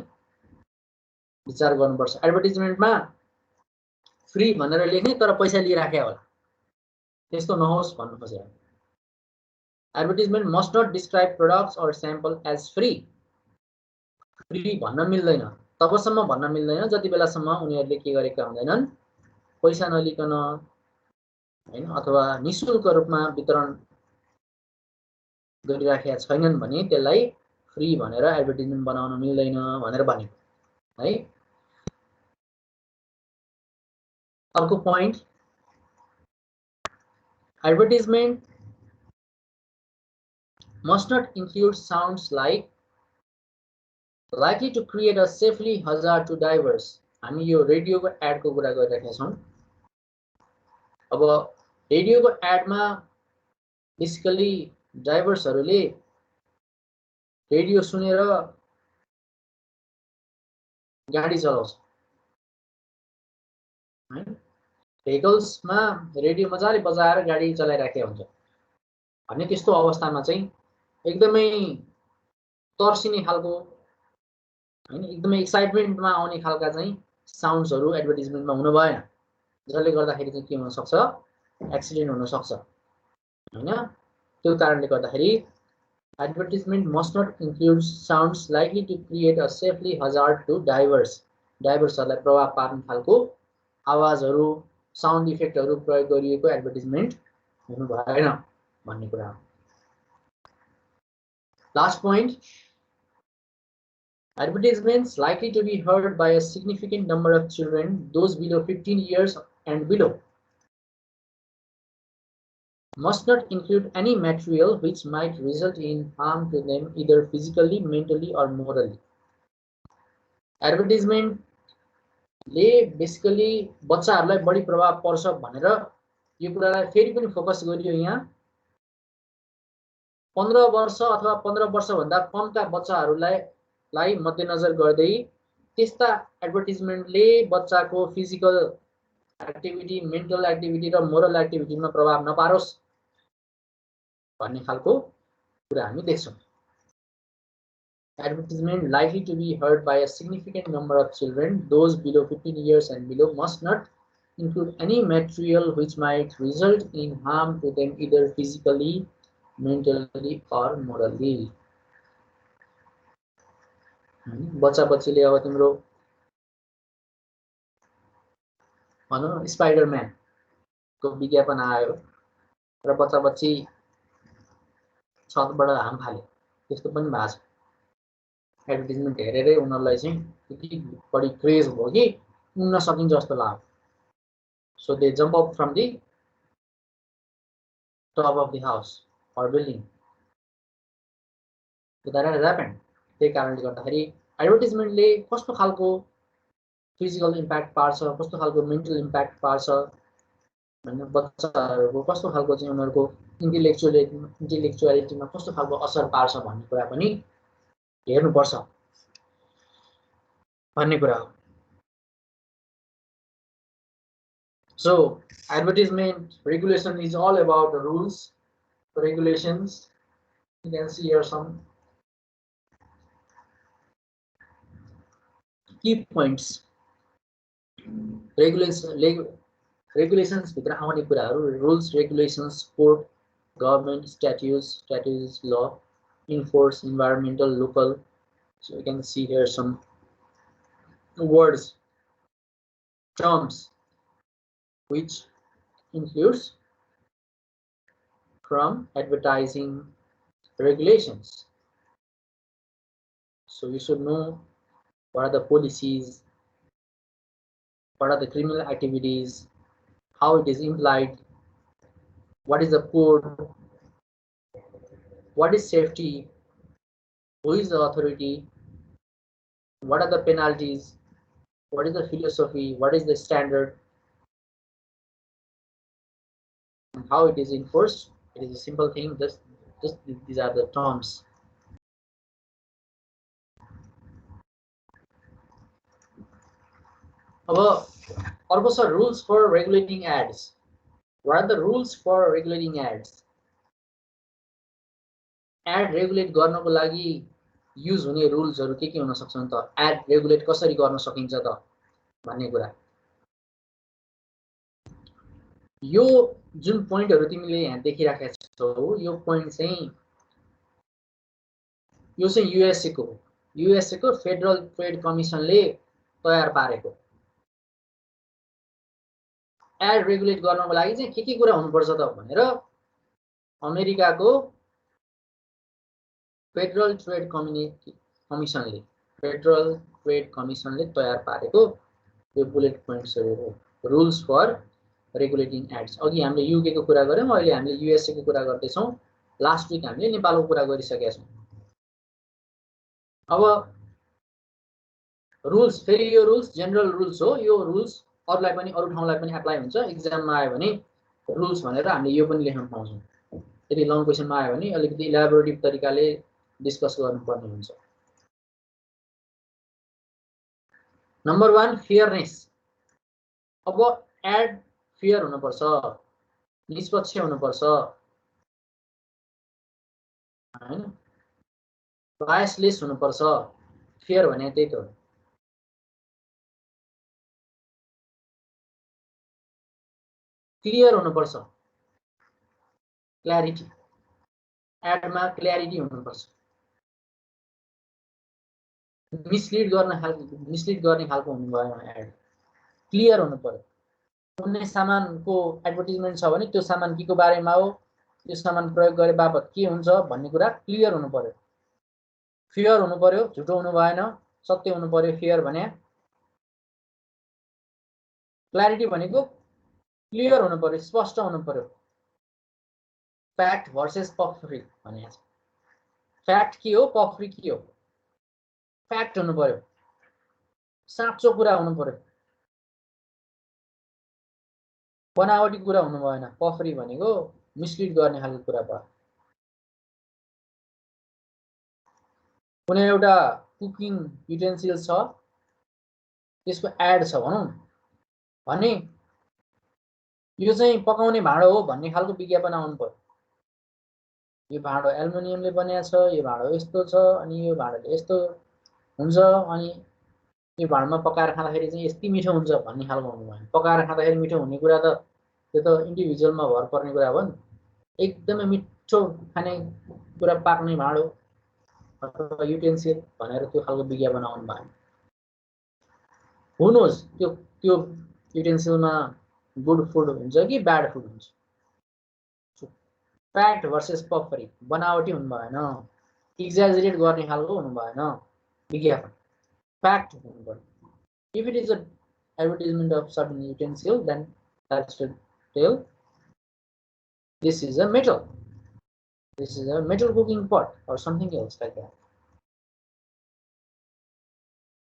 विचार गर्नुपर्छ। एडभर्टाइजमेन्टमा फ्री भनेर लेख्ने तर पैसा लिइराखे होला, त्यस्तो नहोस् भन्नु खोजेको। Advertisement must not describe products or sample as free। Free भन्न मिल्दैन, तबसम्म भन्न मिल्दैन जति बेलासम्म उनीहरूले के गरेका हुँदैनन्, पैसा नलिकन हैन अथवा निशुल्क रूपमा वितरण गरिराखेका छैनन् भने त्यसलाई फ्री भनेर एडभर्टाइजमेन्ट बनाउन मिल्दैन भनेर भनेको है। अर्को point advertisement must not include sounds like likely to create a safely hazard to drivers। हामी यो रेडियोको एडको कुरा गरिरहेका छौँ। अब रेडियोको एडमा बेसिकली ड्राइभर्सहरूले रेडियो सुनेर गाडी चलाउँछ हैन, भेहिकल्समा रेडियो मजाले बजाएर गाडी चलाइराखेको हुन्छ भन्ने त्यस्तो अवस्थामा चाहिँ एकदमै तर्सिने खालको हैन, एकदमै एक्साइटमेन्टमा आउने खालका चाहिँ साउन्ड्सहरू एडभर्टाइजमेन्टमा हुनु भएन, जसले गर्दाखेरि चाहिँ के हुन सक्छ, एक्सिडेन्ट हुन सक्छ हैन। त्यो कारणले गर्दाखेरि advertisement must not include sounds likely to create a safety hazard to ड्राइभर्सहरूलाई प्रभाव पार्ने खालको आवाजहरू, साउन्ड इफेक्टहरू प्रयोग गरिएको एडभर्टाइजमेन्ट हुनु भएन भन्ने कुरा हो। Last point Advertisements likely to be heard by a significant number of children, those below 15 years and below, must not include any material which might result in harm to them either physically, mentally, or morally. Advertisement ले basically बच्चाहरूलाई बढी प्रभाव पर्छ भनेर यो कुरालाई फेरि पनि फोकस गरियो यहाँ 15 वर्ष अथवा 15 वर्षभन्दा कमका बच्चाहरूलाई मध्यनजर गर्दै त्यस्ता एडभर्टिजमेन्टले बच्चाको फिजिकल एक्टिभिटी, मेन्टल एक्टिभिटी र मोरल एक्टिभिटीमा प्रभाव नपारोस् भन्ने खालको कुरा हामी देख्छौँ। Advertisement likely to be heard by a significant number of children, those below 15 years and below, must not include any material which might result in harm to them either physically, mentally, or morally. बच्चा बच्चीले अब तिम्रो भनौँ Spider-Man को विज्ञापन आयो र बच्चा बच्ची छतबाट हाम फाले त्यस्तो पनि भएको छ। एडभर्टिजमेन्ट हेरेरै उनीहरूलाई चाहिँ त्यति बढी क्रेज भयो कि उड्न सकिन्छ जस्तो लाग्यो। So they jump up from the top of the house or building. That has happened. त्यही कारणले गर्दाखेरि एडभर्टिजमेन्टले कस्तो खालको फिजिकल इम्प्याक्ट पार्छ, कस्तो खालको मेन्टल इम्प्याक्ट पार्छ भन्ने, बच्चाहरूको कस्तो खालको चाहिँ उनीहरूको इन्टेलेक्चुअलिटीमा कस्तो खालको असर पार्छ भन्ने कुरा पनि हेर्नुपर्छ भन्ने कुरा हो। So advertisement regulation is all about the rules, regulations. You can see here some key points. Regulations भित्र आउने कुराहरू, rules, regulations, court, government, statutes, law, enforce, environmental, local. So you can see here some words, terms, which includes from advertising regulations. So you should know what are the policies, what are the criminal activities, how it is implied, what is the code, what is safety, who is the authority, what are the penalties, what is the philosophy, what is the standard, and how it is enforced. It is a simple thing. Just these are the terms. अर्को छ rules for regulating ads. What are the rules for regulating ads? Ad regulate गर्नको लागि use हुने रुल्सहरु के हुन सक्छन् त? Add regulate कसरी गर्न सकिन्छ त भन्ने कुरा। यो जुन पोइन्टहरु तिमीले यहाँ देखिराखेका छौ, यो पोइन्ट चाहिँ युएसए को फेडरल ट्रेड कमिसनले तयार पारेको। एड रेगुलेट गर्नको लागि चाहिँ के कुरा हुनुपर्छ त भनेर अमेरिकाको फेडरल ट्रेड कमिसनले तयार पारेको यो बुलेट पोइन्ट्सहरु हो। Rules for regulating ads. अघि हामीले युके को कुरा गर्यौं, अहिले हामीले युएसए को कुरा गर्दै छौं। लास्ट वीक हामीले नेपालको कुरा गरिसकेका छौं। अब रुल्स, फेरि यो रुल्स जनरल रुल्स हो। यो रुल्स अरुलाई पनि अरु ठाउँलाई पनि एप्लाई हुन्छ। एक्जाममा आयो भने रुल्स भनेर हामीले यो पनि लेख्न पाउँछौं। यदि लङ क्वेशनमा आयो भने अलिकति इलाबोरेटिभ तरिकाले डिस्कस गर्नुपर्ने हुन्छ। Number 1 fairness. अब एड फेयर हुनुपर्छ, निष्पक्ष हुनुपर्छ हैन, बायसलेस हुनुपर्छ। फेयर भने त्यही त हो। क्लियर हुनुपर्छ, क्ल्यारिटी। एडमा क्ल्यारिटी हुनुपर्छ। मिसलिड गर्ने खालको हुनु भएन एड। क्लियर हुनु पर्यो। कुनै सामानको एडभर्टाइजमेन्ट छ भने त्यो सामान के को बारेमा हो, त्यो सामान प्रयोग गरे बापत के हुन्छ भन्ने कुरा क्लियर हुनु पर्यो। फेयर हुनु पर्यो, झुटो हुनु भएन। सत्य हुनु पर्यो, फेयर भने क्ल्यारिटी भनेको क्लियर हुनु पर्यो, स्पष्ट हुनु पर्यो। फ्याक्ट भर्सेस पफरी भने फ्याक्ट के हो, पफरी के हो? फ्याक्ट हुनु पर्यो, साँचो कुरा हुनु पर्यो, बनावटी कुरा हुनु भएन। पफरी भनेको मिसलिड गर्ने खालको कुरा भयो। कुनै एउटा कुकिङ युटेन्सिल छ, त्यसको एड छ भनौँ भने यो चाहिँ पकाउने भाँडो हो भन्ने खालको विज्ञापन आउनु पर्यो। यो भाँडो एल्युमिनियमले बनिएको छ, यो भाँडो यस्तो छ, अनि यो भाँडोले यस्तो हुन्छ, अनि यो भाँडोमा पकाएर खाँदाखेरि चाहिँ यति मिठो हुन्छ भन्ने खालको हुनु भएन। पकाएर खाँदाखेरि मिठो हुने कुरा त त्यो त इन्डिभिजुअलमा भर पर्ने कुरा हो नि। एकदमै मिठो खाने कुरा पाक्ने भाँडो अथवा युटेन्सिल भनेर त्यो खालको विज्ञापन आउनु भएन। हु नोज त्यो युटेन्सिलमा गुड फुड हुन्छ कि ब्याड फुड हुन्छ। फ्याक्ट भर्सेस पफरी, बनावटी हुनु भएन, एक्जाजरेट गर्ने खालको हुनु भएन विज्ञापन। फ्याक्ट हुनु पर्यो। If it is an advertisement of certain utensil, then that should tell this is a metal. This is a metal cooking pot or something else like that.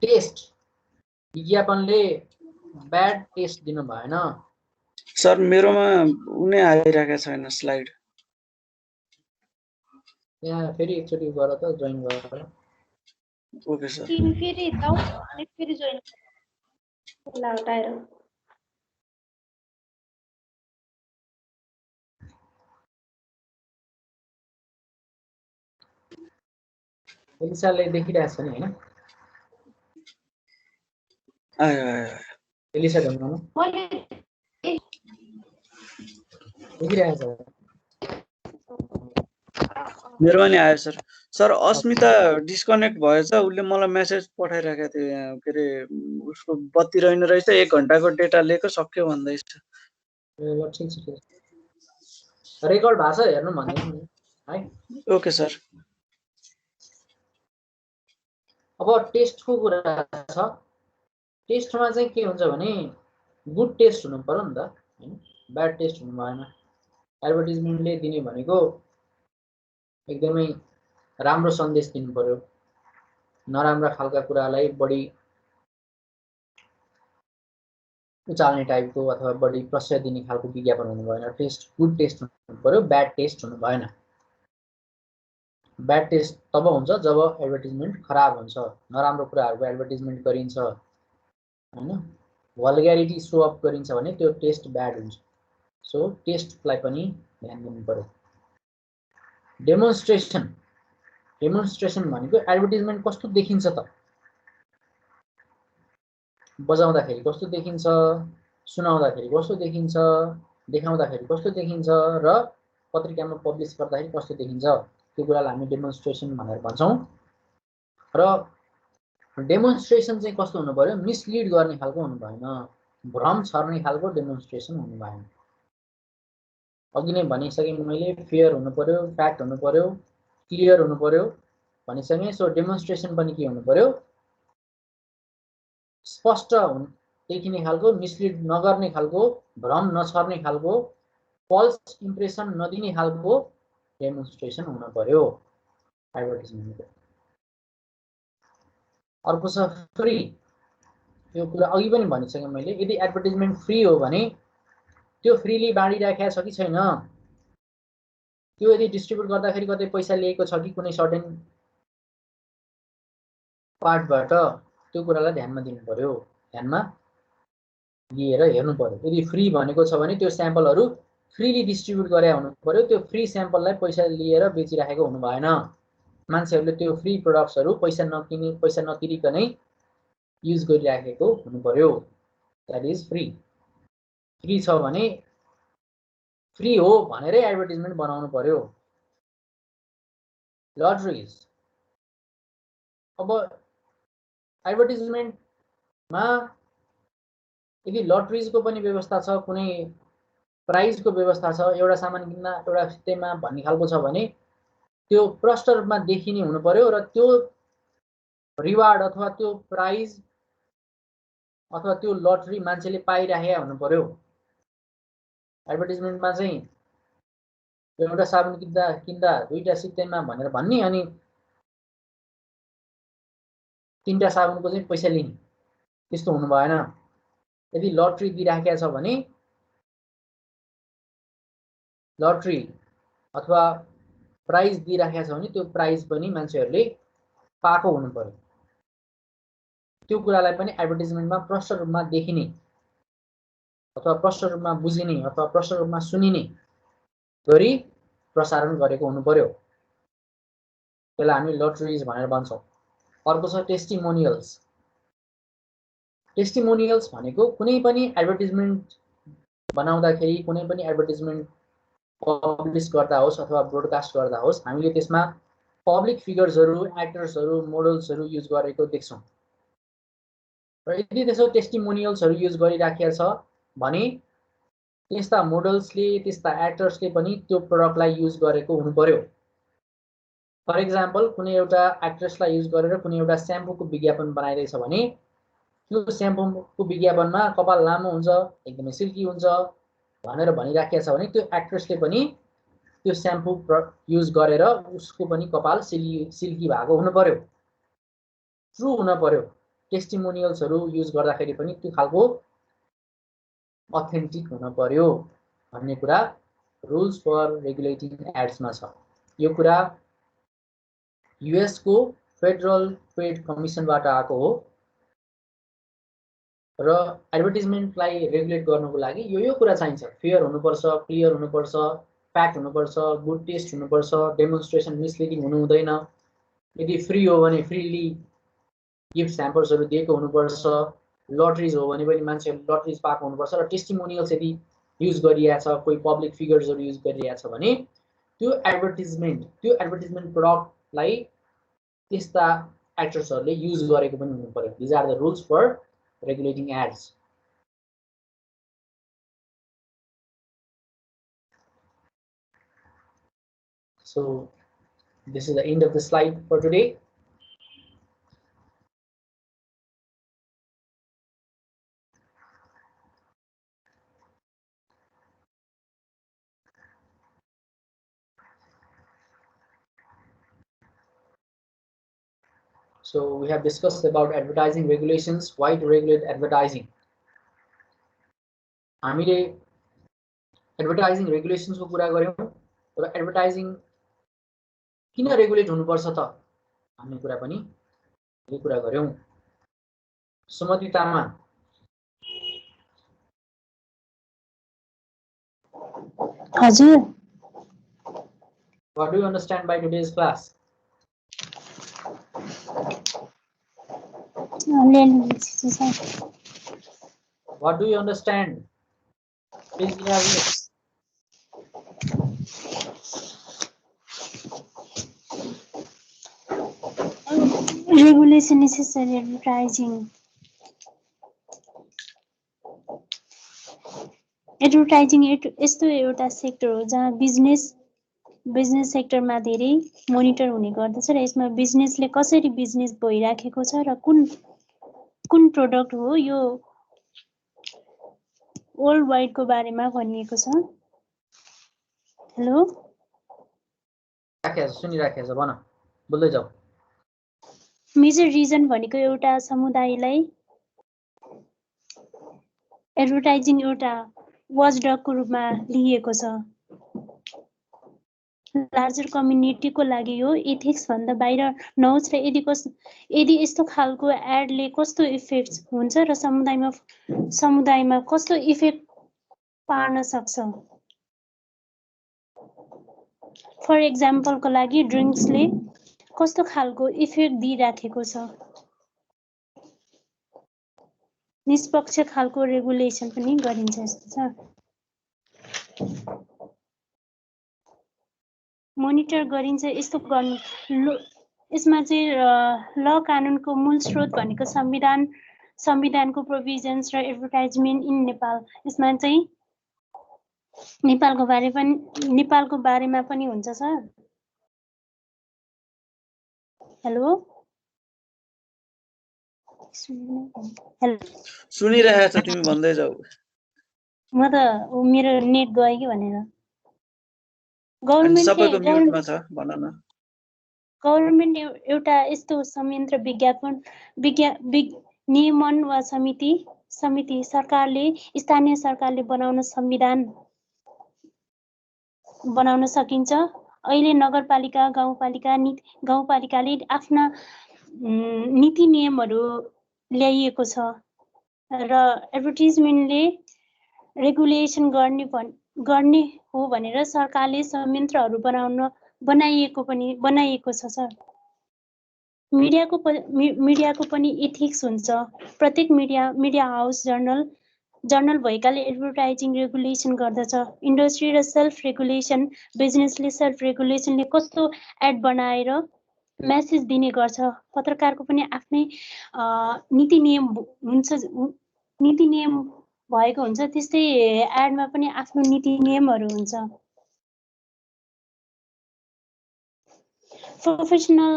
Taste. विज्ञापनले ब्याड टेस्ट दिनु भएन। Sir मेरोमा उनी आइरहेको छैन slide. यहाँ फेरि एकचोटि गर त, जोइन गर। Okay sir. फेरि जाऊ अनि फेरि जोइन ला हटाएर। एलिसाले देखिरहेछ नि हैन? आयो आयो। एलिसा ढुङ्गामा मैले देखिरहेछ। मेरोमा नि आयो सर। सर अस्मिता डिस्कनेक्ट भएछ, उसले मलाई मेसेज पठाइरहेको थियो यहाँ, के अरे उसको बत्ती रहेन रहेछ, 1 घण्टाको डेटा लिएको सक्यो भन्दैछ। ल ठिक छ, ठिक छ। रेकर्ड भएको छ हेर्नु भन्दैन नि है। Okay sir. अब टेस्टको कुरा छ। टेस्टमा चाहिँ के हुन्छ भने गुड टेस्ट हुनु पर्यो नि त हैन, ब्याड टेस्ट हुनु भएन। एडभर्टाइजमेन्टले दिने भनेको एकदमै राम्रो सन्देश दिनु पर्यो, नराम्रा खालका कुरालाई बढी उचाल्ने टाइपको अथवा बढी प्रशय दिने खालको विज्ञापन हुनु भएन। टेस्ट गुड टेस्ट हुनु पर्यो, ब्याड टेस्ट हुनु भएन। ब्याड टेस्ट तब हुन्छ जब एडभर्टाइजमेन्ट खराब हुन्छ, नराम्रो कुराहरूको एडभर्टाइजमेन्ट गरिन्छ हैन, भल्ग्यारिटी सो अप गरिन्छ भने त्यो टेस्ट ब्याड हुन्छ। सो टेस्टलाई पनि ध्यान दिनु पर्यो। डेमोन्स्ट्रेसन, डेमोन्स्ट्रेसन भनेको एडभर्टाइजमेन्ट कस्तो देखिन्छ त, बजाउँदाखेरि कस्तो देखिन्छ, सुनाउँदाखेरि कस्तो देखिन्छ, देखाउँदाखेरि कस्तो देखिन्छ र पत्रिकामा पब्लिस गर्दाखेरि कस्तो देखिन्छ, त्यो कुरालाई हामी डेमोन्स्ट्रेसन भनेर भन्छौँ। र डेमोन्स्ट्रेसन चाहिँ कस्तो हुनु पर्यो, मिसलिड गर्ने खालको हुनु भएन, भ्रम छर्ने खालको डेमोन्स्ट्रेसन हुनु भएन। अघि नै भनिसकेँ मैले, फेयर हुनु पर्यो, फ्याक्ट हुनु पर्यो, क्लियर हुनु पर्यो भनिसकेँ। सो डेमोन्स्ट्रेसन पनि के हुनु पर्यो, स्पष्ट देखिने खालको, मिसलिड नगर्ने खालको, भ्रम नछर्ने खालको, फल्स इम्प्रेसन नदिने खालको डेमोन्स्ट्रेसन हुनु पर्यो एडभर्टाइजमेन्टको। अर्को छ फ्री। यो कुरा अघि पनि भनिसकेँ मैले, यदि एडभर्टाइजमेन्ट फ्री हो भने त्यो फ्रीली बाँडिराखेको छ कि छैन, त्यो यदि डिस्ट्रिब्युट गर्दाखेरि कतै पैसा लिएको छ कि कुनै सर्टेन पार्टबाट, त्यो कुरालाई ध्यानमा दिनु पर्यो, ध्यानमा लिएर हेर्नु पर्यो। यदि फ्री भनेको छ भने त्यो स्याम्पलहरू फ्रीली डिस्ट्रिब्युट गरे हुनु पर्यो, त्यो फ्री स्याम्पललाई पैसा लिएर बेचिराखेको हुनु भएन। मान्छेहरूले त्यो फ्री प्रडक्ट्सहरू पैसा नतिरिकनै युज गरिराखेको हुनु पर्यो। That is free. फ्री छ भने फ्री हो भनेरै एडभर्टाइजमेन्ट बनाउनु पर्यो। लटरिज, अब एडभर्टाइजमेन्टमा यदि लटरिजको पनि व्यवस्था छ, कुनै प्राइजको व्यवस्था छ, एउटा सामान किन्दा एउटा फित्तेमा भन्ने खालको छ भने त्यो प्रष्ट रूपमा देखिने हुनु पर्यो र त्यो रिवार्ड अथवा त्यो प्राइज अथवा त्यो लटरी मान्छेले पाइराखेका हुनु पर्यो। एडभर्टाइजमेन्टमा चाहिँ एउटा साबुन किन्दा 2टा सित्तैमा भनेर भन्ने अनि 3टा साबुनको चाहिँ पैसा लिने, त्यस्तो हुनु भएन। यदि लटरी दिइराखेको छ भने लटरी अथवा प्राइज दिइराखेको छ भने त्यो प्राइज पनि मान्छेहरूले पाएको हुनु पर्यो। त्यो कुरालाई पनि एडभर्टाइजमेन्टमा प्रष्ट रूपमा देखिने अथवा प्रष्ट रूपमा बुझिने अथवा प्रष्ट रूपमा सुनिने गरी प्रसारण गरेको हुनु पर्यो। त्यसलाई हामी लटरिज भनेर भन्छौँ। अर्को छ टेस्टिमोनियल्स। टेस्टिमोनियल्स भनेको कुनै पनि एडभर्टाइजमेन्ट बनाउँदाखेरि, कुनै पनि एडभर्टाइजमेन्ट पब्लिस गर्दा होस् अथवा ब्रोडकास्ट गर्दा होस्, हामीले त्यसमा पब्लिक फिगर्सहरू, एक्टर्सहरू, मोडल्सहरू युज गरेको देख्छौँ। र यदि त्यसो टेस्टिमोनियल्सहरू युज गरिराखेको छ भने त्यस्ता मोडल्सले, त्यस्ता एक्टर्सले पनि त्यो प्रडक्टलाई युज गरेको हुनु पर्यो। फर एक्जाम्पल, कुनै एउटा एक्ट्रेसलाई युज गरेर कुनै एउटा स्याम्पूको विज्ञापन बनाइरहेछ भने त्यो स्याम्पूको विज्ञापनमा कपाल लामो हुन्छ, एकदमै सिल्की हुन्छ भनेर भनिराखेको छ भने त्यो एक्ट्रेसले पनि त्यो स्याम्पू युज गरेर उसको पनि कपाल सिल्की भएको हुनु पर्यो, ट्रु हुन पर्यो। टेस्टिमोनियल्सहरू युज गर्दाखेरि पनि त्यो खालको अथेन्टिक हुन पर्यो भन्ने कुरा रुल्स फर रेगुलेटिङ एड्समा छ। यो कुरा युएस को फेडरल ट्रेड कमिसनबाट आएको हो र एडभर्टाइजमेन्टलाई रेगुलेट गर्नको लागि यो कुरा चाहिन्छ। फेयर हुनुपर्छ, क्लियर हुनुपर्छ, फ्याक्ट हुनुपर्छ, गुड टेस्ट हुनुपर्छ, डेमोन्स्ट्रेसन मिसलिडिङ हुनु हुँदैन। यदि फ्री हो भने फ्रीली गिफ्ट ह्याम्पर्सहरू दिएको हुनुपर्छ, लटरिज हो भने पनि मान्छेहरूले लटरिज पाएको हुनुपर्छ। र टेस्टिमोनियल्स यदि युज गरिरहेछ, कोही पब्लिक फिगर्सहरू युज गरिरहेछ भने त्यो एडभर्टाइजमेन्ट प्रडक्टलाई त्यस्ता एक्टर्सहरूले युज गरेको पनि हुनु पर्यो। These are the rules for regulating ads. So this is the end of the slide for today. So we have discussed about advertising regulations, why to regulate advertising. हामीले advertising रेगुलेसन्सको कुरा गर्यौं र advertising किन regulate हुनुपर्छ त भन्ने कुरा पनि यो कुरा गर्यौं। सुमति तामाङ, हजुर, what do you understand by today's class? What do you understand? Please elaborate. Regulation necessary advertising. Advertising यस्तो एउटा सेक्टर हो जहाँ बिजनेस सेक्टरमा धेरै मोनिटर हुने गर्दछ र यसमा बिजनेसले कसरी बिजनेस भइराखेको छ र कुन प्रोडक्ट हो यो वर्ल्ड वाइड को बारेमा भनिएको छ। हेलो, सुनिराखेको छ, भन, बोल्दै जाऊ। मेजर रिजन भनेको एउटा समुदायलाई एडभर्टाइजिङ एउटा वाचडगको रूपमा लिएको छ। लार्जर कम्युनिटीको लागि यो इथिक्स भन्दा बाहिर नहोस् र यदि यस्तो खालको एडले कस्तो इफेक्ट हुन्छ र समुदायमा कस्तो इफेक्ट पार्न सक्छ। फर एक्जाम्पलको लागि ड्रिङ्क्सले कस्तो खालको इफेक्ट दिइराखेको छ। निष्पक्ष खालको रेगुलेसन पनि गरिन्छ जस्तो छ। मोनिटर गरिन्छ यस्तो गर्नु। यसमा चाहिँ ल कानुनको मूल स्रोत भनेको संविधानको प्रोभिजन्स र एडभर्टाइजमेन्ट इन नेपाल। यसमा चाहिँ नेपालको बारेमा पनि हुन्छ सर। हेलो। हेलो सुनिरहेको छ, तिमी भन्दै जाऊ। म त मेरो नेट गयो कि भनेर। अनि सबैको म्युटमा छ, भन न। गभर्नमेन्ट एउटा यस्तो संयन्त्र नियमन वा समिति सरकारले स्थानीय सरकारले बनाउन संविधान बनाउन सकिन्छ। अहिले नगरपालिका गाउँपालिकाले आफ्ना नीति नियमहरू ल्याइएको छ र एडभर्टिजमेन्टले रेगुलेसन गर्ने हो भनेर सरकारले संयन्त्रहरू बनाइएको छ सर। मिडियाको पनि इथिक्स हुन्छ। प्रत्येक मिडिया हाउस जर्नल भएकाले एडभर्टाइजिङ रेगुलेसन गर्दछ। इन्डस्ट्री र सेल्फ रेगुलेसन, बिजनेसले सेल्फ रेगुलेसनले कस्तो एड बनाएर मेसेज दिने गर्छ। पत्रकारको पनि आफ्नै नीति नियम भएको हुन्छ, त्यस्तै एडमा पनि आफ्नो नीति नियमहरू हुन्छ। प्रोफेसनल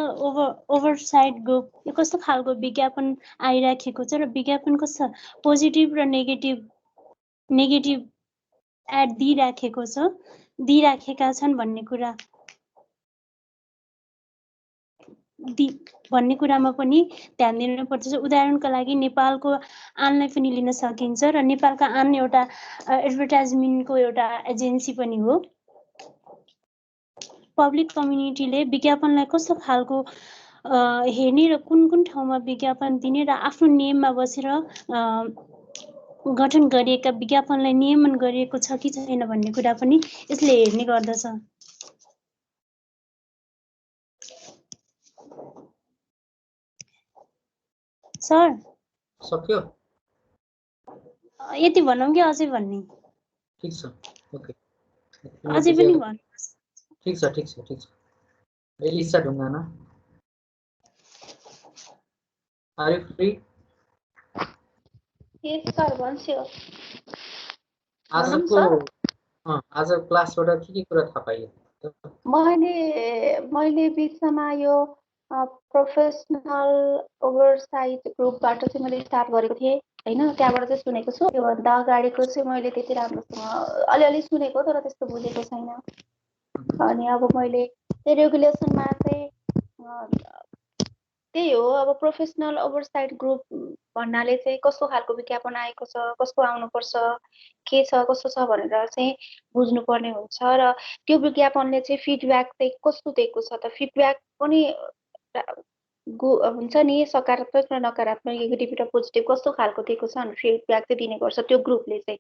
ओभरसाइट ग्रुप, यो कस्तो खालको विज्ञापन आइराखेको छ र विज्ञापन कस्तो पोजिटिभ र नेगेटिभ एड दिइराखेका छन् भन्ने कुरामा पनि ध्यान दिनु पर्छ। उदाहरणका लागि नेपालको आनलाई पनि लिन सकिन्छ र नेपालका आन एउटा एडभर्टाइजमेन्टको एउटा एजेन्सी पनि हो। पब्लिक कम्युनिटीले विज्ञापनलाई कस्तो खालको हेर्ने र कुन ठाउँमा विज्ञापन दिने र आफ्नो नियममा बसेर गठन गरिएका विज्ञापनलाई नियमन गरिएको छ कि छैन भन्ने कुरा पनि यसले हेर्ने गर्दछ। सर सक्यो? यति भनौँ कि अझै भन्ने? ठिक छ, ओके। अझै पनि भन्नु। ठिक छ। Elisa Dhungana, are you free? Yes sir, भन्छु। आज क्लासबाट के कुरा थाहा पाइयो? मैले बिचमा यो प्रोफेसनल ओभरसाइट ग्रुपबाट चाहिँ मैले स्टार्ट गरेको थिएँ हैन, त्यहाँबाट चाहिँ सुनेको छु। योभन्दा अगाडिको चाहिँ मैले त्यति राम्रोसँग अलिअलि सुनेको तर त्यस्तो बुझेको छैन। अनि अब मैले त्यो रेगुलेसनमा चाहिँ त्यही हो, अब प्रोफेसनल ओभरसाइट ग्रुप भन्नाले चाहिँ कस्तो खालको विज्ञापन आएको छ, कस्तो आउनुपर्छ, के छ कस्तो छ भनेर चाहिँ बुझ्नुपर्ने हुन्छ र त्यो विज्ञापनले चाहिँ फिडब्याक चाहिँ कस्तो दिएको छ त। फिडब्याक पनि हुन्छ नि, सकारात्मक र नकारात्मक, नेगेटिभ र पोजिटिभ कस्तो खालको दिएको छ भने फिडब्याक चाहिँ दिने गर्छ त्यो ग्रुपले चाहिँ।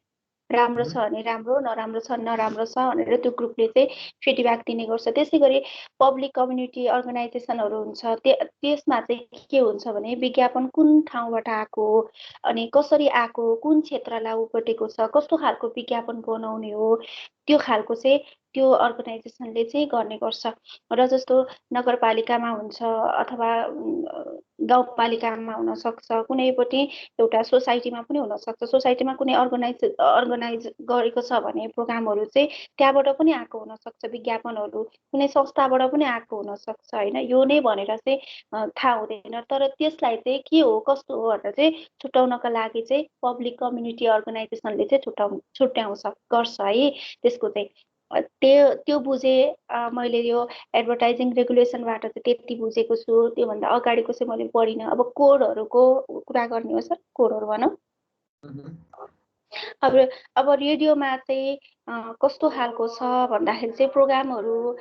राम्रो छ भने राम्रो, नराम्रो छ नराम्रो छ भनेर त्यो ग्रुपले चाहिँ फिडब्याक दिने गर्छ। त्यसै गरी पब्लिक कम्युनिटी अर्गनाइजेसनहरू हुन्छ, त्यसमा चाहिँ के हुन्छ भने विज्ञापन कुन ठाउँबाट आएको हो अनि कसरी आएको, कुन क्षेत्रलाई उपेटेको छ, कस्तो खालको विज्ञापन बनाउने हो, त्यो खालको चाहिँ त्यो अर्गनाइजेसनले चाहिँ गर्ने गर्छ। र जस्तो नगरपालिकामा हुन्छ अथवा गाउँपालिकामा हुनसक्छ, कुनैपट्टि एउटा सोसाइटीमा पनि हुनसक्छ। सोसाइटीमा कुनै अर्गनाइज गरेको छ भने प्रोग्रामहरू चाहिँ त्यहाँबाट पनि आएको हुनसक्छ, विज्ञापनहरू कुनै संस्थाबाट पनि आएको हुनसक्छ होइन। यो नै भनेर चाहिँ थाहा हुँदैन, तर त्यसलाई चाहिँ के हो कस्तो हो भनेर चाहिँ छुट्याउनका लागि चाहिँ पब्लिक कम्युनिटी अर्गनाइजेसनले चाहिँ छुट्याउँछ गर्छ है। त्यसको चाहिँ त्यो बुझे मैले यो एडभर्टाइजिङ रेगुलेसनबाट चाहिँ त्यति बुझेको छु। त्योभन्दा अगाडिको चाहिँ मैले पढिनँ। अब कोडहरूको कुरा गर्ने हो सर, कोडहरू भनौँ। अब रेडियोमा चाहिँ कस्तो खालको छ भन्दाखेरि चाहिँ प्रोग्रामहरू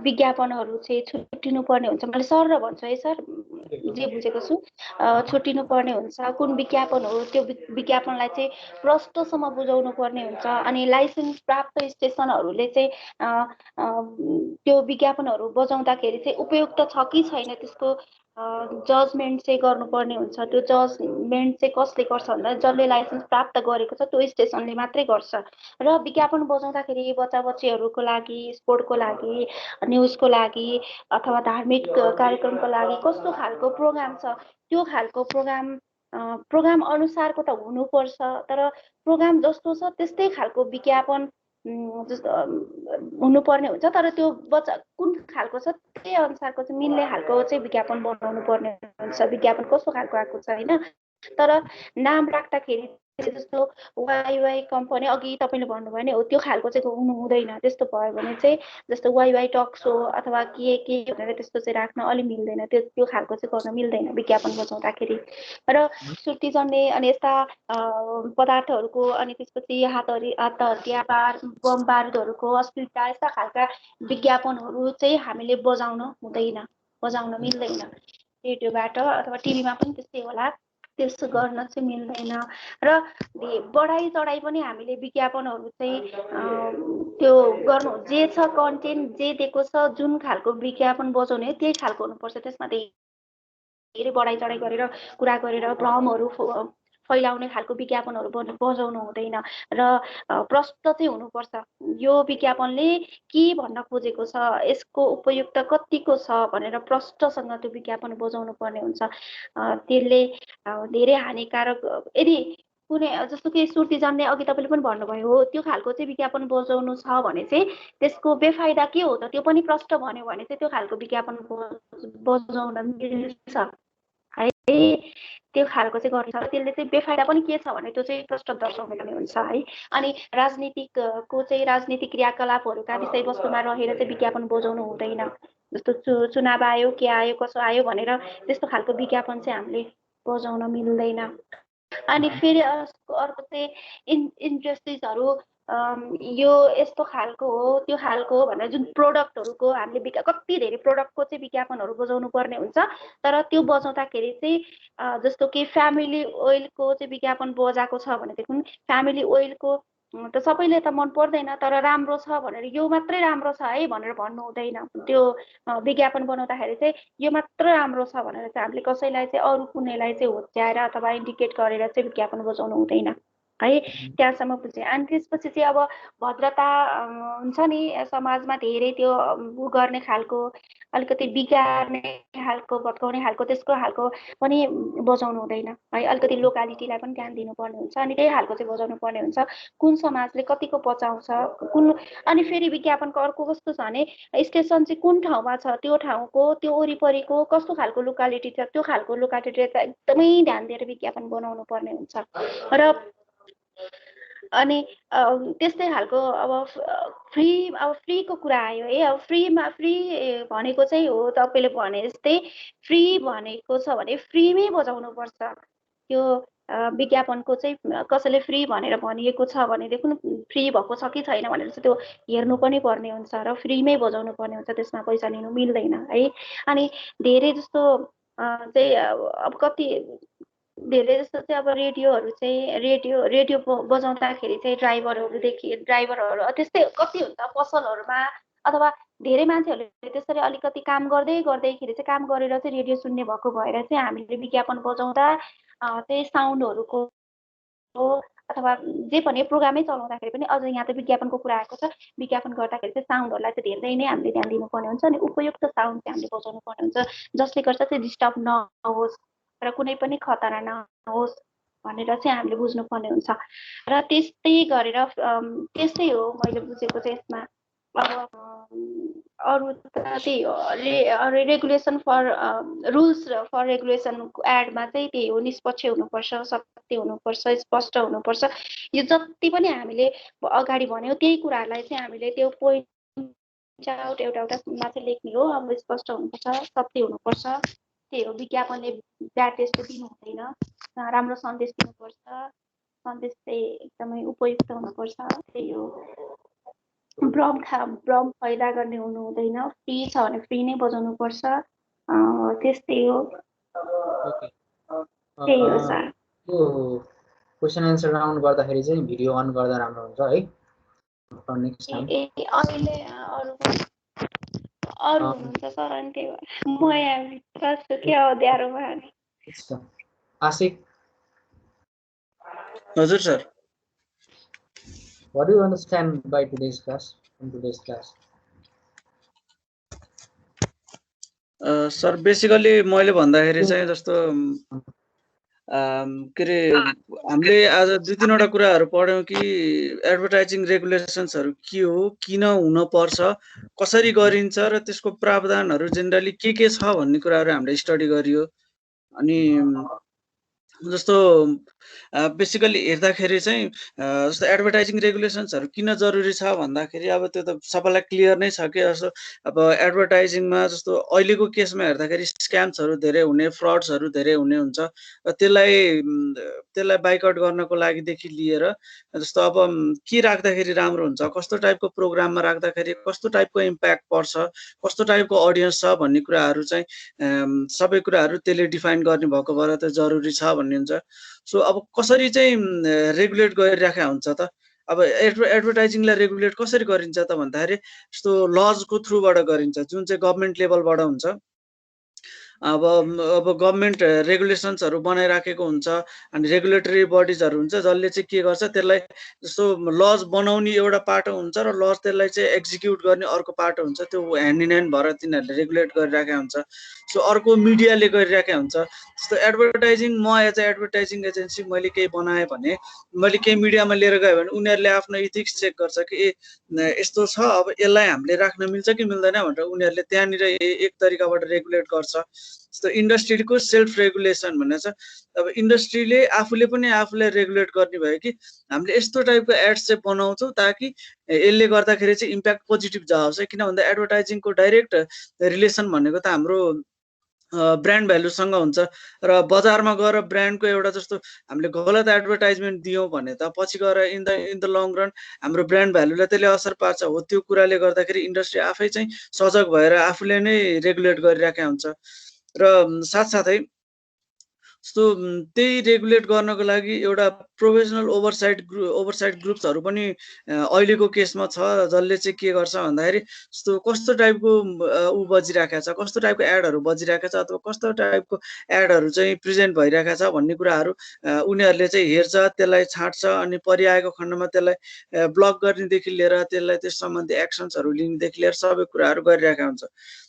विज्ञापनहरू चाहिँ छुट्टिनु पर्ने हुन्छ। मैले सर र भन्छु है सर, जे बुझेको छु छुट्टिनु पर्ने हुन्छ। कुन विज्ञापन हो त्यो विज्ञापनलाई चाहिँ प्रष्टसम्म बुझाउनु पर्ने हुन्छ। अनि लाइसेन्स प्राप्त स्टेसनहरूले चाहिँ त्यो विज्ञापनहरू बजाउँदाखेरि चाहिँ उपयुक्त छ कि छैन त्यसको जजमेन्ट चाहिँ गर्नुपर्ने हुन्छ। त्यो जजमेन्ट चाहिँ कसले गर्छ भन्दा जसले लाइसेन्स प्राप्त गरेको छ त्यो स्टेसनले मात्रै गर्छ। र विज्ञापन बजाउँदाखेरि बच्चा बच्चीहरूको लागि, स्पोर्टको लागि, न्युजको लागि अथवा धार्मिक कार्यक्रमको लागि कस्तो खालको प्रोग्राम छ त्यो खालको प्रोग्राम अनुसारको त हुनुपर्छ। तर प्रोग्राम जस्तो छ त्यस्तै खालको विज्ञापन जस्तो हुनुपर्ने हुन्छ, तर त्यो कुन खालको छ त्यही अनुसारको चाहिँ मिल्ने खालको चाहिँ विज्ञापन बनाउनु पर्ने हुन्छ। विज्ञापन कस्तो खालको आएको छ होइन, तर नाम राख्दाखेरि जस्तो वाइवाई कम्पनी अघि तपाईँले भन्नुभयो नि हो त्यो खालको चाहिँ हुनु हुँदैन। त्यस्तो भयो भने चाहिँ जस्तो वाइवाई टक सो अथवा के भनेर त्यस्तो चाहिँ राख्न अलि मिल्दैन, त्यो खालको चाहिँ गर्न मिल्दैन विज्ञापन बजाउँदाखेरि। र सुर्ती जन्ने अनि यस्ता पदार्थहरूको अनि त्यसपछि हात हतियार बम बारुदहरूको अस्पताल यस्ता खालका विज्ञापनहरू चाहिँ हामीले बजाउन मिल्दैन। रेडियोबाट अथवा टिभीमा पनि त्यस्तै होला, त्यस्तो गर्न चाहिँ मिल्दैन। र बढाइ चढाइ पनि हामीले विज्ञापनहरू चाहिँ त्यो गर्नु जे छ कन्टेन्ट जे दिएको छ जुन खालको विज्ञापन बजाउने त्यही खालको हुनुपर्छ। त्यसमा धेरै बढाइ चढाइ गरेर कुरा गरेर भ्रमहरू फैलाउने खालको विज्ञापनहरू बजाउनु हुँदैन र प्रष्ट चाहिँ हुनुपर्छ। यो विज्ञापनले के भन्न खोजेको छ, यसको उपयुक्त कतिको छ भनेर प्रष्टसँग त्यो विज्ञापन बजाउनु पर्ने हुन्छ। त्यसले धेरै हानिकारक यदि कुनै जस्तो कि सुर्ती जन्ने अघि तपाईँले पनि भन्नुभयो हो त्यो खालको चाहिँ विज्ञापन बजाउनु छ भने चाहिँ त्यसको बेफाइदा के हो त त्यो पनि प्रष्ट भन्यो भने चाहिँ त्यो खालको विज्ञापन बजाउन मिल्छ है। त्यो खालको चाहिँ गर्नु छ। त्यसले चाहिँ बेफाइदा पनि के छ भने त्यो चाहिँ प्रष्ट दर्शाउनु पर्ने हुन्छ है। अनि राजनीतिक क्रियाकलापहरूका विषयवस्तुमा रहेर चाहिँ विज्ञापन बजाउनु हुँदैन। जस्तो चुनाव आयो के आयो कसो आयो भनेर त्यस्तो खालको विज्ञापन चाहिँ हामीले बजाउन मिल्दैन। अनि फेरि अर्को चाहिँ इन्डस्ट्रिजहरू यो यस्तो खालको हो त्यो खालको हो भनेर जुन प्रोडक्टहरूको हामीले कति धेरै प्रोडक्टको चाहिँ विज्ञापनहरू बजाउनु पर्ने हुन्छ। तर त्यो बजाउँदाखेरि चाहिँ जस्तो कि फ्यामिली ओइलको चाहिँ विज्ञापन बजाएको छ भनेदेखि फ्यामिली ओइलको त सबैले त मन पर्दैन, तर राम्रो छ भनेर यो मात्रै राम्रो छ है भनेर भन्नु हुँदैन। त्यो विज्ञापन बनाउँदाखेरि चाहिँ यो मात्र राम्रो छ भनेर चाहिँ हामीले कसैलाई चाहिँ अरू कुनैलाई चाहिँ होच्याएर अथवा इन्डिकेट गरेर चाहिँ विज्ञापन बजाउनु हुँदैन है। त्यहाँसम्म बुझेँ। अनि त्यसपछि चाहिँ अब भद्रता हुन्छ नि समाजमा धेरै त्यो उ गर्ने खालको अलिकति बिगार्ने खालको भत्काउने खालको त्यसको खालको पनि बजाउनु हुँदैन है। अलिकति लोकालिटीलाई पनि ध्यान दिनुपर्ने हुन्छ अनि त्यही खालको चाहिँ बजाउनु पर्ने हुन्छ। कुन समाजले कतिको पचाउँछ कुन। अनि फेरि विज्ञापनको अर्को कस्तो छ भने स्टेसन चाहिँ कुन ठाउँमा छ त्यो ठाउँको त्यो वरिपरिको कस्तो खालको लोकालिटी छ त्यो खालको लोकालिटीलाई चाहिँ एकदमै ध्यान दिएर विज्ञापन बनाउनु पर्ने हुन्छ। र अनि त्यस्तै खालको अब फ्रीको कुरा आयो है। अब फ्री भनेको चाहिँ हो तपाईँले भने जस्तै फ्री भनेको छ भने फ्रीमै बजाउनु पर्छ। त्यो विज्ञापनको चाहिँ कसैले फ्री भनेर भनिएको छ भनेदेखि फ्री भएको छ कि छैन भनेर चाहिँ त्यो हेर्नु पनि पर्ने हुन्छ र फ्रीमै बजाउनु पर्ने हुन्छ, त्यसमा पैसा लिनु मिल्दैन है। अनि धेरै जस्तो चाहिँ अब कति धेरै जस्तो चाहिँ अब रेडियोहरू चाहिँ रेडियो बजाउँदाखेरि चाहिँ ड्राइभरहरू त्यस्तै कति हुन्छ पसलहरूमा अथवा धेरै मान्छेहरूले त्यसरी अलिकति काम गर्दैखेरि चाहिँ काम गरेर चाहिँ रेडियो सुन्ने भएको भएर चाहिँ हामीले विज्ञापन बजाउँदा चाहिँ साउन्डहरूको अथवा जे पनि प्रोग्रामै चलाउँदाखेरि पनि अझ यहाँ त विज्ञापनको कुरा आएको छ। विज्ञापन गर्दाखेरि चाहिँ साउन्डहरूलाई चाहिँ धेरै नै हामीले ध्यान दिनुपर्ने हुन्छ अनि उपयुक्त साउन्ड चाहिँ हामीले बजाउनु पर्ने हुन्छ जसले गर्दा चाहिँ डिस्टर्ब नहोस् र कुनै पनि खतरा नहोस् भनेर चाहिँ हामीले बुझ्नुपर्ने हुन्छ। र त्यस्तै गरेर त्यस्तै हो मैले बुझेको चाहिँ यसमा। अब अरू त त्यही हो regulation for rules for regulation एडमा चाहिँ त्यही हो निष्पक्ष हुनुपर्छ, सत्य हुनुपर्छ, स्पष्ट हुनुपर्छ। यो जति पनि हामीले अगाडि भन्यौँ त्यही कुराहरूलाई चाहिँ हामीले त्यो पोइन्ट आउट एउटामा चाहिँ लेख्ने हो। अब स्पष्ट हुनुपर्छ, सत्य हुनुपर्छ, त्यही हो। विज्ञापनले ब्याड टेस्ट दिनु हुँदैन, राम्रो सन्देश दिनुपर्छ, सन्देश चाहिँ एकदमै उपयुक्त हुनुपर्छ, त्यही हो। भ्रम पैदा गर्ने हुनु हुँदैन, फ्री छ भने फ्री नै बजाउनु पर्छ, त्यस्तै हो। त्यही हो सर। क्वेसन एन्सर राउन्ड गर्दाखेरि चाहिँ भिडियो अन गर्दा राम्रो हुन्छ है। अहिले अरू हुनुहुन्छ सर अनि त्यही भएर म यहाँ छु के अँध्यारोमा। आशिक हजुर sir. What do you understand by today's class? In today's class? Sir basically मैले भन्दाखेरि चाहिँ जस्तो के अरे हामीले आज 2-3वटा कुराहरू पढ्यौँ कि एडभर्टाइजिङ रेगुलेसन्सहरू के हो, किन हुन पर्छ, कसरी गरिन्छ र त्यसको प्रावधानहरू जेनरली के छ भन्ने कुराहरू हामीले स्टडी गरियो। अनि जस्तो बेसिकली हेर्दाखेरि चाहिँ जस्तो एडभर्टाइजिङ रेगुलेसन्सहरू किन जरुरी छ भन्दाखेरि अब त्यो त सबैलाई क्लियर नै छ कि जस्तो अब एडभर्टाइजिङमा जस्तो अहिलेको केसमा हेर्दाखेरि स्क्याम्सहरू धेरै हुने, फ्रड्सहरू धेरै हुने हुन्छ र त्यसलाई बाइकआउट गर्नको लागिदेखि लिएर जस्तो अब के राख्दाखेरि राम्रो हुन्छ, कस्तो टाइपको प्रोग्राममा राख्दाखेरि कस्तो टाइपको इम्प्याक्ट पर्छ, कस्तो टाइपको अडियन्स छ भन्ने कुराहरू चाहिँ सबै कुराहरू त्यसले डिफाइन गर्ने भएको भएर त जरुरी छ भन्ने हुन्छ। सो अब कसरी चाहिँ रेगुलेट गरिराखेका हुन्छ त, अब एडभर्टाइजिङलाई रेगुलेट कसरी गरिन्छ त भन्दाखेरि जस्तो लजको थ्रुबाट गरिन्छ, जुन चाहिँ गभर्मेन्ट लेभलबाट हुन्छ। अब गभर्मेन्ट रेगुलेसन्सहरू बनाइराखेको हुन्छ अनि रेगुलेटरी बडिजहरू हुन्छ जसले चाहिँ के गर्छ, त्यसलाई जस्तो लज बनाउने एउटा पाटो हुन्छ र लज त्यसलाई चाहिँ एक्जिक्युट गर्ने अर्को पाटो हुन्छ। त्यो ह्यान्ड इन ह्यान्ड भएर तिनीहरूले रेगुलेट गरिराखेका हुन्छ। सो अर्को मिडियाले गरिराखेका हुन्छ। जस्तो एडभर्टाइजिङ, म एज अ एडभर्टाइजिङ एजेन्सी मैले केही बनाएँ भने, मैले केही मिडियामा लिएर गएँ भने उनीहरूले आफ्नो इथिक्स चेक गर्छ कि यस्तो छ, अब यसलाई हामीले राख्न मिल्छ कि मिल्दैन भनेर उनीहरूले त्यहाँनिर एक तरिकाबाट रेगुलेट गर्छ। जस्तो इन्डस्ट्रीको सेल्फ रेगुलेसन भन्ने छ। अब इन्डस्ट्रीले आफूले पनि आफूलाई रेगुलेट गर्ने भयो कि हामीले यस्तो टाइपको एड्स चाहिँ बनाउँछौँ ताकि यसले गर्दाखेरि चाहिँ इम्प्याक्ट पोजिटिभ जाओस्। किन भन्दा एडभर्टाइजिङको डाइरेक्ट रिलेसन भनेको त हाम्रो ब्रान्ड भ्यालुसँग हुन्छ र बजारमा गएर ब्रान्डको एउटा जस्तो हामीले गलत एडभर्टाइजमेन्ट दियौँ भने त पछि गएर इन द लङ रन हाम्रो ब्रान्ड भ्यालुलाई त्यसले असर पार्छ। हो त्यो कुराले गर्दाखेरि इन्डस्ट्री आफै चाहिँ सजग भएर आफूले नै रेगुलेट गरिराखेका हुन्छ। र साथसाथै जस्तो त्यही रेगुलेट गर्नको लागि एउटा प्रोफेसनल ओभरसाइट ग्रुप्सहरू पनि अहिलेको केसमा छ, जसले चाहिँ के गर्छ भन्दाखेरि जस्तो कस्तो टाइपको ऊ बजिरहेको छ, कस्तो टाइपको एडहरू बजिरहेको छ अथवा कस्तो टाइपको एडहरू चाहिँ प्रेजेन्ट भइरहेको छ भन्ने कुराहरू उनीहरूले चाहिँ हेर्छ, त्यसलाई छाँट्छ अनि परिआएको खण्डमा त्यसलाई ब्लक गर्नेदेखि लिएर त्यसलाई त्यस सम्बन्धी एक्सन्सहरू लिनेदेखि लिएर सबै कुराहरू गरिरहेका हुन्छ।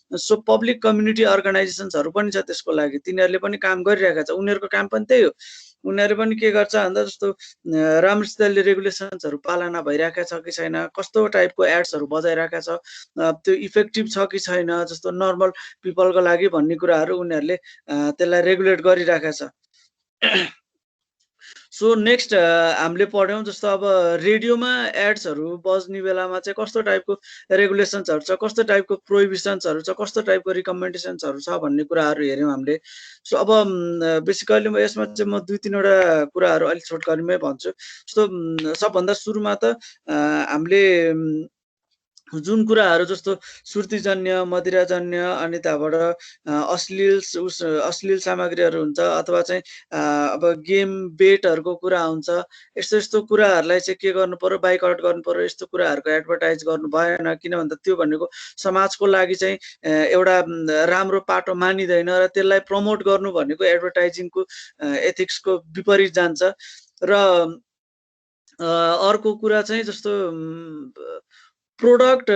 सो पब्लिक कम्युनिटी अर्गनाइजेसन्सहरू पनि छ त्यसको लागि, तिनीहरूले पनि काम गरिरहेका छ। उनीहरूको काम पनि त्यही हो, उनीहरू पनि के गर्छ भन्दा जस्तो राम्रोसितले रेगुलेसन्सहरू पालना भइरहेका छ कि छैन, कस्तो टाइपको एड्सहरू बजाइरहेका छ, त्यो इफेक्टिभ छ कि छैन, जस्तो नर्मल पिपलको लागि भन्ने कुराहरू उनीहरूले त्यसलाई रेगुलेट गरिरहेका छ। सो नेक्स्ट हामीले पढ्यौँ जस्तो अब रेडियोमा एड्सहरू बज्ने बेलामा चाहिँ कस्तो टाइपको रेगुलेसन्सहरू छ, कस्तो टाइपको प्रोहिबिसन्सहरू छ, कस्तो टाइपको रिकमेन्डेसन्सहरू छ भन्ने कुराहरू हेऱ्यौँ हामीले। सो अब बेसिकली यसमा चाहिँ म 2-3वटा कुराहरू अलिक छोटकरीमै भन्छु। जस्तो सबभन्दा सुरुमा त हामीले जुन कुराहरू जस्तो सुर्तीजन्य, मदिराजन्य अनि त्यहाँबाट अश्लील सामग्रीहरू हुन्छ अथवा चाहिँ अब गेम बेटहरूको कुरा हुन्छ, यस्तो कुराहरूलाई चाहिँ के गर्नु पर्यो, बाइकआउट गर्नु पर्यो। यस्तो कुराहरूको एडभर्टाइज गर्नु भएन, किन भन्दा त्यो भनेको समाजको लागि चाहिँ एउटा राम्रो पाटो मानिँदैन र त्यसलाई प्रमोट गर्नु भनेको एडभर्टाइजिङको एथिक्सको विपरीत जान्छ। र अर्को कुरा चाहिँ जस्तो प्रोडक्ट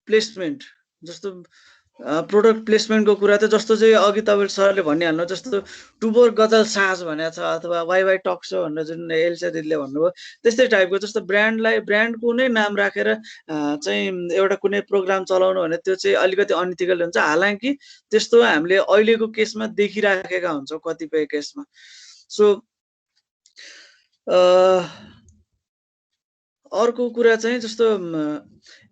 प्लेसमेन्ट, जस्तो प्रोडक्ट प्लेसमेन्टको कुरा त जस्तो चाहिँ अघि तपाईँ सरले भनिहाल्नु, जस्तो टुबर गजल साज भनेको छ अथवा वाइ टक सो भनेर जुन एलिसा दिदीले भन्नुभयो त्यस्तै टाइपको, जस्तो ब्रान्डको नै नाम राखेर चाहिँ एउटा कुनै प्रोग्राम चलाउनु भने त्यो चाहिँ अलिकति अनइथिकल हुन्छ। हालाकि त्यस्तो हामीले अहिलेको केसमा देखिराखेका हुन्छौँ कतिपय केसमा। सो अर्को कुरा चाहिँ जस्तो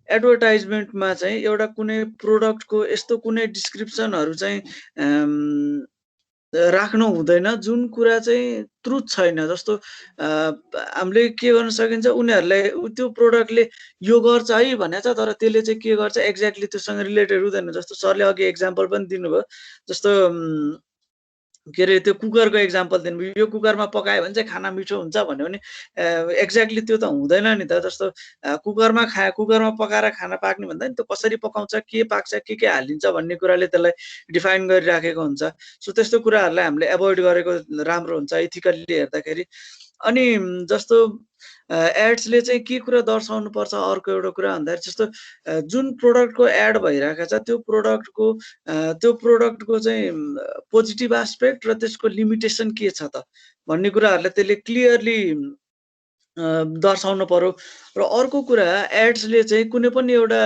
एडभर्टाइजमेन्टमा चाहिँ एउटा कुनै प्रोडक्टको यस्तो कुनै डिस्क्रिप्सनहरू चाहिँ राख्नु हुँदैन जुन कुरा चाहिँ ट्रुथ छैन। जस्तो हामीले के गर्न सकिन्छ, उनीहरूलाई त्यो प्रोडक्टले यो गर्छ है भनेको छ तर त्यसले चाहिँ के गर्छ एक्ज्याक्टली त्योसँग रिलेटेड हुँदैन। जस्तो सरले अघि एक्जाम्पल पनि दिनुभयो, जस्तो के अरे त्यो कुकरको एक्जाम्पल दिनुभयो, यो कुकरमा पकायो भने चाहिँ खाना मिठो हुन्छ भन्यो भने एक्ज्याक्टली त्यो त हुँदैन नि त। जस्तो कुकरमा पकाएर खाना पाक्ने भन्दा नि त्यो कसरी पकाउँछ, के पाक्छ, के हालिन्छ भन्ने कुराले त्यसलाई डिफाइन गरिराखेको हुन्छ। सो त्यस्तो कुराहरूलाई हामीले एभोइड गरेको राम्रो हुन्छ इथिकल्ली हेर्दाखेरि। अनि जस्तो एड्सले चाहिँ के कुरा दर्शाउनु पर्छ अर्को एउटा कुरा भन्दाखेरि जस्तो जुन प्रोडक्टको एड भइरहेको छ त्यो प्रोडक्टको चाहिँ पोजिटिभ एस्पेक्ट र त्यसको लिमिटेसन के छ त भन्ने कुराहरूलाई त्यसले क्लियरली दर्शाउनु पर्यो। र अर्को कुरा एड्सले चाहिँ कुनै पनि एउटा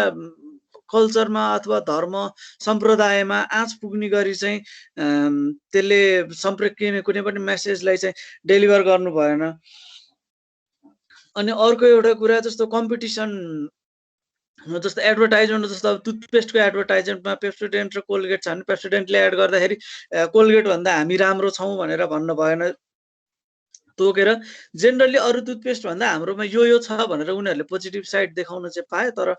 कल्चरमा अथवा धर्म सम्प्रदायमा आँच पुग्ने गरी चाहिँ त्यसले कुनै पनि मेसेजलाई चाहिँ डेलिभर गर्नु भएन। अनि अर्को एउटा कुरा जस्तो कम्पिटिसन जस्तो एडभर्टाइजमेन्ट जस्तो अब टुथपेस्टको एडभर्टाइजमेन्टमा पेप्सोडेन्ट र कोलगेट छ भने पेप्सोडेन्टले एड गर्दाखेरि कोलगेट भन्दा हामी राम्रो छौँ भनेर भन्न भएन तोकेर जेनरली अरू टुथपेस्ट भन्दा हाम्रोमा यो छ भनेर उनीहरूले पोजिटिभ साइड देखाउन चाहिँ पाए तर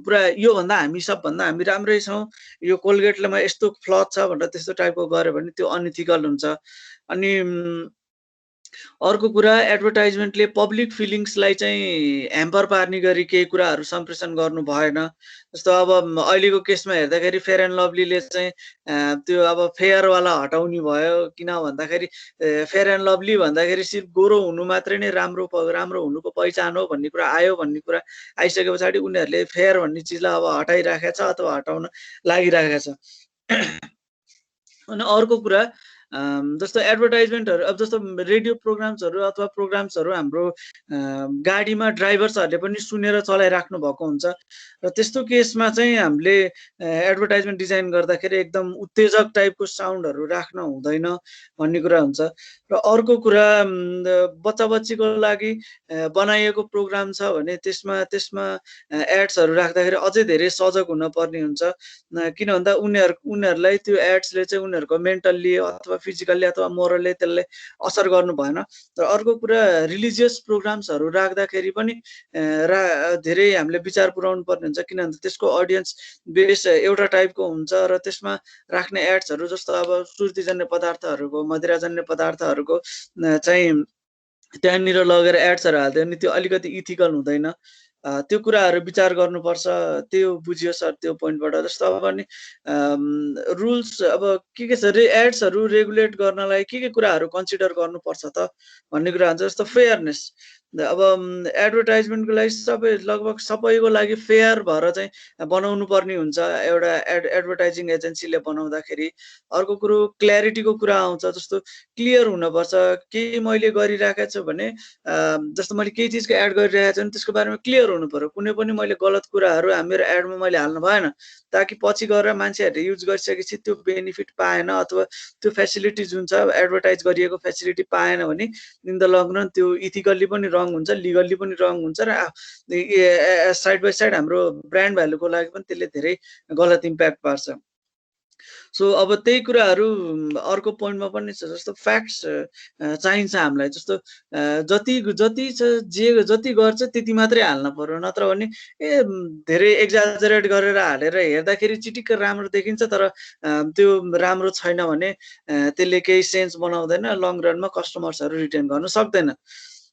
पुरा यो भन्दा हामी राम्रै छौँ यो कोलगेटलेमा यस्तो फ्लज छ भनेर त्यस्तो टाइपको गर्यो भने त्यो अनइथिकल हुन्छ। अनि अर्को कुरा एडभर्टाइजमेन्टले पब्लिक फिलिङ्सलाई चाहिँ ह्याम्पर पार्ने गरी केही कुराहरू सम्प्रेषण गर्नु भएन। जस्तो अब अहिलेको केसमा हेर्दाखेरि फेयर एन्ड लभलीले चाहिँ त्यो अब फेयरवाला हटाउने भयो किन भन्दाखेरि फेयर एन्ड लभली भन्दाखेरि सिर्फ गोरो हुनु मात्रै नै राम्रो हुनुको पहिचान हो भन्ने कुरा आयो। भन्ने कुरा आइसके पछाडि उनीहरूले फेयर भन्ने चिजलाई अब हटाइराखेको छ अथवा हटाउन लागिरहेको छ। अनि अर्को कुरा जस्तो एडभर्टाइजमेन्टहरू अब जस्तो रेडियो प्रोग्राम्सहरू अथवा प्रोग्राम्सहरू हाम्रो गाडीमा ड्राइभर्सहरूले पनि सुनेर चलाइराख्नु भएको हुन्छ र त्यस्तो केसमा चाहिँ हामीले एडभर्टाइजमेन्ट डिजाइन गर्दाखेरि एकदम उत्तेजक टाइपको साउन्डहरू राख्न हुँदैन भन्ने कुरा हुन्छ। र अर्को कुरा बच्चा बच्चीको लागि बनाइएको प्रोग्राम छ भने त्यसमा एड्सहरू राख्दाखेरि अझै धेरै सजग हुनुपर्ने हुन्छ किन भन्दा उनीहरूलाई त्यो एड्सले चाहिँ उनीहरूको मेन्टल्ली अथवा फिजिकल्ली अथवा मोरल्ली त्यसले असर गर्नु भएन। र अर्को कुरा रिलिजियस प्रोग्राम्सहरू राख्दाखेरि पनि धेरै हामीले विचार पुर्याउनु पर्ने हुन्छ किन भन्दा त्यसको अडियन्स बेस एउटा टाइपको हुन्छ र त्यसमा राख्ने एड्सहरू जस्तो अब सुर्तीजन्य पदार्थहरूको मदिराजन्य पदार्थहरूको चाहिँ त्यहाँनिर लगेर एड्सहरू हाल्यो भने त्यो अलिकति इथिकल हुँदैन। त्यो कुराहरू विचार गर्नुपर्छ। त्यो बुझियो सर त्यो पोइन्टबाट। जस्तो अब अनि रुल्स अब के छ एड्सहरू रेगुलेट गर्नलाई के कुराहरू कन्सिडर गर्नुपर्छ त भन्ने कुरा हुन्छ। जस्तो फेयरनेस अब एडभर्टाइजमेन्टको लागि लगभग सबैको लागि फेयर भएर चाहिँ बनाउनु पर्ने हुन्छ एउटा एडभर्टाइजिङ एजेन्सीले बनाउँदाखेरि। अर्को कुरो क्ल्यारिटीको कुरा आउँछ। जस्तो क्लियर हुनुपर्छ केही मैले गरिरहेको छु भने जस्तो मैले केही चिजको एड गरिरहेको छु भने त्यसको बारेमा क्लियर हुनु पर्यो। कुनै पनि मैले गलत कुराहरू मेरो एडमा मैले हाल्नु भएन ताकि पछि गएर मान्छेहरूले युज गरिसकेपछि त्यो बेनिफिट पाएन अथवा त्यो फेसिलिटी जुन छ एडभर्टाइज गरिएको फेसिलिटी पाएन भने इन द लङ रन त्यो इथिकल्ली पनि रङ हुन्छ लिगल्ली पनि रङ हुन्छ र साइड बाई साइड हाम्रो ब्रान्ड भ्यालुको लागि पनि त्यसले धेरै गलत इम्प्याक्ट पार्छ। सो अब त्यही कुराहरू अर्को पोइन्टमा पनि छ। जस्तो फ्याक्ट्स चाहिन्छ हामीलाई। जस्तो जति गर्छ त्यति मात्रै हाल्न पर्यो नत्र भने धेरै एक्जाजरेट गरेर हालेर हेर्दाखेरि चिटिक्क राम्रो देखिन्छ तर त्यो राम्रो छैन भने त्यसले केही सेन्स बनाउँदैन। लङ रनमा कस्टमर्सहरू रिटेन गर्न सक्दैन।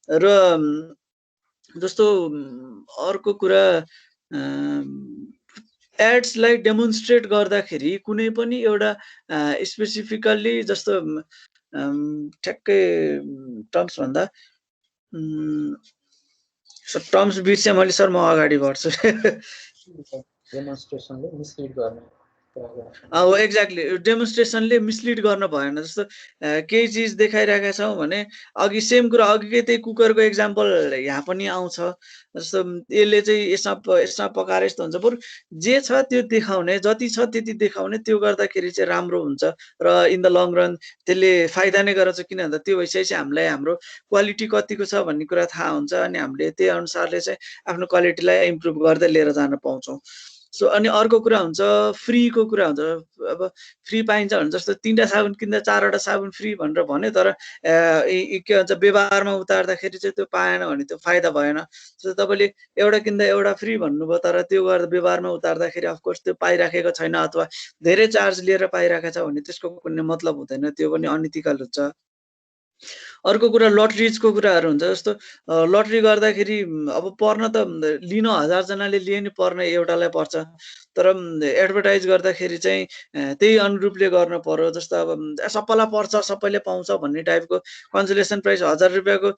र जस्तो अर्को कुरा एड्सलाई डेमोन्स्ट्रेट गर्दाखेरि कुनै पनि एउटा स्पेसिफिकल्ली जस्तो ठ्याक्कै टर्म्स भन्दा टर्म्स बिर्सेँ मैले सर म अगाडि बढ्छु। डेमोन्स्ट्रेसनले मिसलिड गर्ने एक्ज्याक्टली डेमोन्स्ट्रेसनले मिसलिड गर्न भएन। जस्तो केही चिज देखाइरहेका छौँ भने अघि सेम कुरा अघिकै त्यही कुकरको एक्जाम्पल यहाँ पनि आउँछ। जस्तो यसले चाहिँ यसमा पकाएर यस्तो हुन्छ बरु जे छ त्यो देखाउने जति छ त्यति देखाउने त्यो गर्दाखेरि चाहिँ राम्रो हुन्छ र इन द लङ रन त्यसले फाइदा नै गराउँछ किन भन्दा त्यो भइसकेपछि हामीलाई हाम्रो क्वालिटी कतिको छ भन्ने कुरा थाहा हुन्छ अनि हामीले त्यही अनुसारले चाहिँ आफ्नो क्वालिटीलाई इम्प्रुभ गर्दै लिएर जान पाउँछौँ। सो अनि अर्को कुरा हुन्छ फ्रीको कुरा हुन्छ। अब फ्री पाइन्छ भने जस्तो 3वटा साबुन किन्दा 4वटा साबुन फ्री भनेर भन्यो तर के भन्छ व्यवहारमा उतार्दाखेरि चाहिँ त्यो पाएन भने त्यो फाइदा भएन। जस्तो तपाईँले एउटा किन्दा एउटा फ्री भन्नुभयो तर त्यो गर्दा व्यवहारमा उतार्दाखेरि अफकोर्स त्यो पाइराखेको छैन अथवा धेरै चार्ज लिएर पाइरहेको छ भने त्यसको कुनै मतलब हुँदैन। त्यो पनि अनइथिकल हुन्छ। अर्को कुरा लटरिजको कुराहरू हुन्छ, जस्तो लटरी गर्दाखेरि अब पर्न त लिन 1000 जनाले लिए नि पर्न एउटालाई पर्छ, तर एडभर्टाइज गर्दाखेरि चाहिँ त्यही अनुरूपले गर्न पर्यो। जस्तो अब सबैलाई पर्छ सबैले पाउँछ भन्ने टाइपको कन्सोलेसन प्राइज 1000 रुपियाँको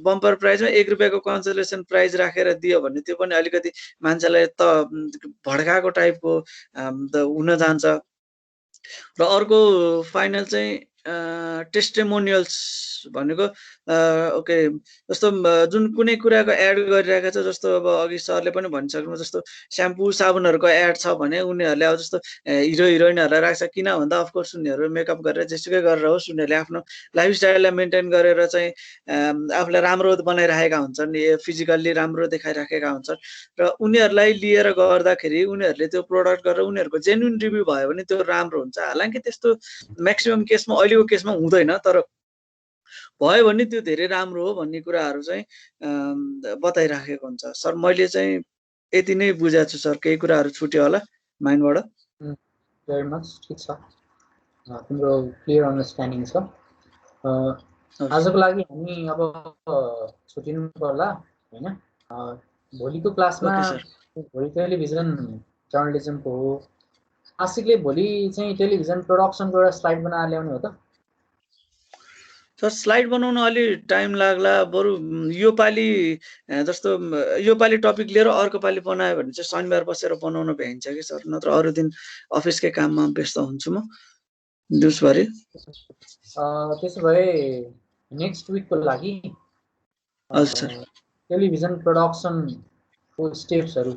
बम्पर प्राइजमा 1 रुपियाँको कन्सोलेसन प्राइज राखेर दियो भने त्यो पनि अलिकति मान्छेलाई त भड्काएको टाइपको हुन जान्छ। र अर्को फाइनल चाहिँ टेस्टिमोनियल्स भनेको ओके, जस्तो जुन कुनै कुराको एड गरिरहेको छ, जस्तो अब अघि सरले पनि भनिसक्नु, जस्तो स्याम्पू साबुनहरूको एड छ भने उनीहरूले अब जस्तो हिरो हिरोइनहरूलाई राख्छ, किन भन्दा अफकोर्स उनीहरू मेकअप गरेर जेसुकै गरेर होस् उनीहरूले आफ्नो लाइफस्टाइललाई मेन्टेन गरेर चाहिँ आफूलाई राम्रो बनाइराखेका हुन्छन्, फिजिकल्ली राम्रो देखाइराखेका हुन्छन्, र उनीहरूलाई लिएर गर्दाखेरि उनीहरूले त्यो प्रोडक्ट गरेर उनीहरूको जेन्युन रिभ्यू भयो भने त्यो राम्रो हुन्छ। हालाकि त्यस्तो म्याक्सिमम केसमा अहिलेको केसमा हुँदैन, तर भयो भने त्यो धेरै राम्रो हो भन्ने कुराहरू चाहिँ बताइराखेको हुन्छ। सर मैले चाहिँ यति नै बुझाएको छु सर, केही कुराहरू छुट्यो होला माइन्डबाट? भेरी मच ठिक छ, तिम्रो क्लियर अन्डरस्ट्यान्डिङ छ। आजको लागि हामी अब छुट्टिनु पर्ला हैन। भोलिको क्लासमा भोलि टेलिभिजन जर्नलिजमको हो। आशिकले भोलि चाहिँ टेलिभिजन प्रोडक्सनको एउटा स्लाइड बनाएर ल्याउने हो त? सर स्लाइड बनाउन अलि टाइम लाग्ला, बरु यो पालि जस्तो यो पालि टपिक लिएर अर्को पालि बनायो भने चाहिँ शनिबार बसेर बनाउन भ्याइन्छ कि सर, नत्र अरू दिन अफिसकै काममा व्यस्त हुन्छु म दिउँसभरि। त्यसो भए नेक्स्ट विकको लागि टेलिभिजन प्रोडक्सनको स्टेप्सहरू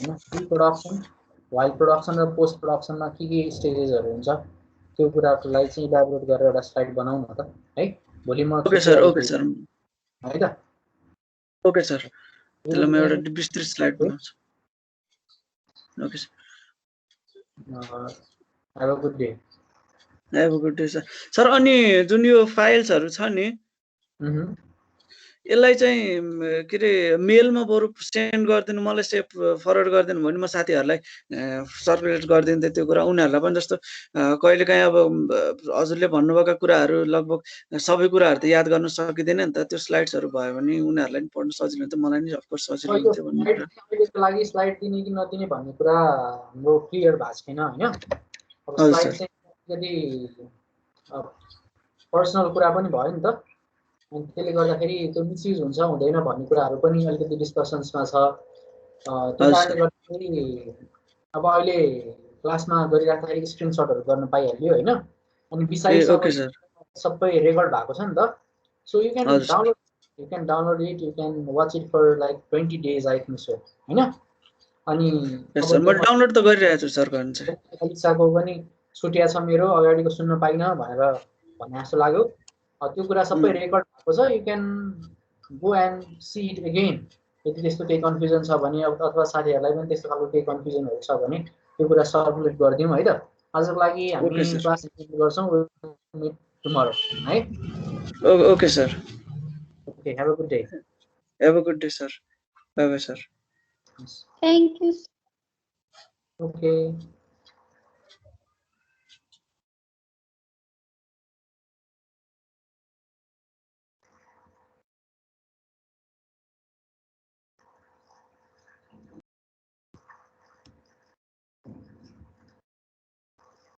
हैन, प्री प्रोडक्सन, वाइल प्रोडक्सन र पोस्ट प्रोडक्सनमा के स्टेजेसहरू हुन्छ त्यो कुराको लागि चाहिँ इलाबोरेट गरेर एउटा स्लाइड बनाउँ न त है। भोलि म ओके सर, ओके सर, है त? ओके सर, त्यसलाई म एउटा विस्तृत स्लाइड बनाउँछु। Okay sir, have a good day. Have a good day sir. Sir अनि जुन यो फाइल्सहरू छ नि यसलाई चाहिँ के अरे मेलमा बरु सेन्ड गरिदिनु, मलाई सेभ फरवर्ड गरिदिनु भने म साथीहरूलाई सर्कुलेट गरिदिन्थेँ त्यो कुरा उनीहरूलाई पनि। जस्तो कहिलेकाहीँ अब हजुरले भन्नुभएका कुराहरू लगभग सबै कुराहरू त याद गर्न सकिँदैन नि त, त्यो स्लाइड्सहरू भयो भने उनीहरूलाई पनि पढ्न सजिलो हुन्थ्यो, मलाई नि अफकोर्स सजिलो हुन्थ्यो भन्ने कुरा। अहिलेको लागि स्लाइड दिने कि नदिने भन्ने कुरा हाम्रो क्लियर भएको छैन हैन। अब स्लाइड चाहिँ यदि पर्सनल कुरा पनि भयो नि त, अनि त्यसले गर्दाखेरि त्यो मिसयुज हुन्छ हुँदैन भन्ने कुराहरू पनि अलिकति डिस्कसन्समा छ। त्यो कारणले गर्दाखेरि अब अहिले क्लासमा गरिराख्दाखेरि स्क्रिनसटहरू गर्न पाइहाल्यो हैन। अनि बिसाइड सबै रेकर्ड भएको छ नि त, so you can download it, you can watch it for like 20 days I think so हैन। अनि म डाउनलोड त गरिरहेको छु सर, गर्नु चाहिँ परीक्षाको पनि छुट्या छ मेरो, अगाडिको सुन्न पाइनँ भनेर भन्ने जस्तो लाग्यो। त्यो कुरा सबै रेकर्ड भएको छ, you can go and see it again. यदि त्यस्तो केही कन्फ्युजन छ भने अथवा साथीहरूलाई पनि त्यस्तो खालको केही कन्फ्युजनहरू छ भने त्यो कुरा सर्कुलेट गरिदिउँ है त। आजको लागि हामी क्लास एन्ड गर्छौँ, मिट टुमरो है। Okay sir, okay, have a good day. Have a good day sir, bye bye sir, thank you. Okay.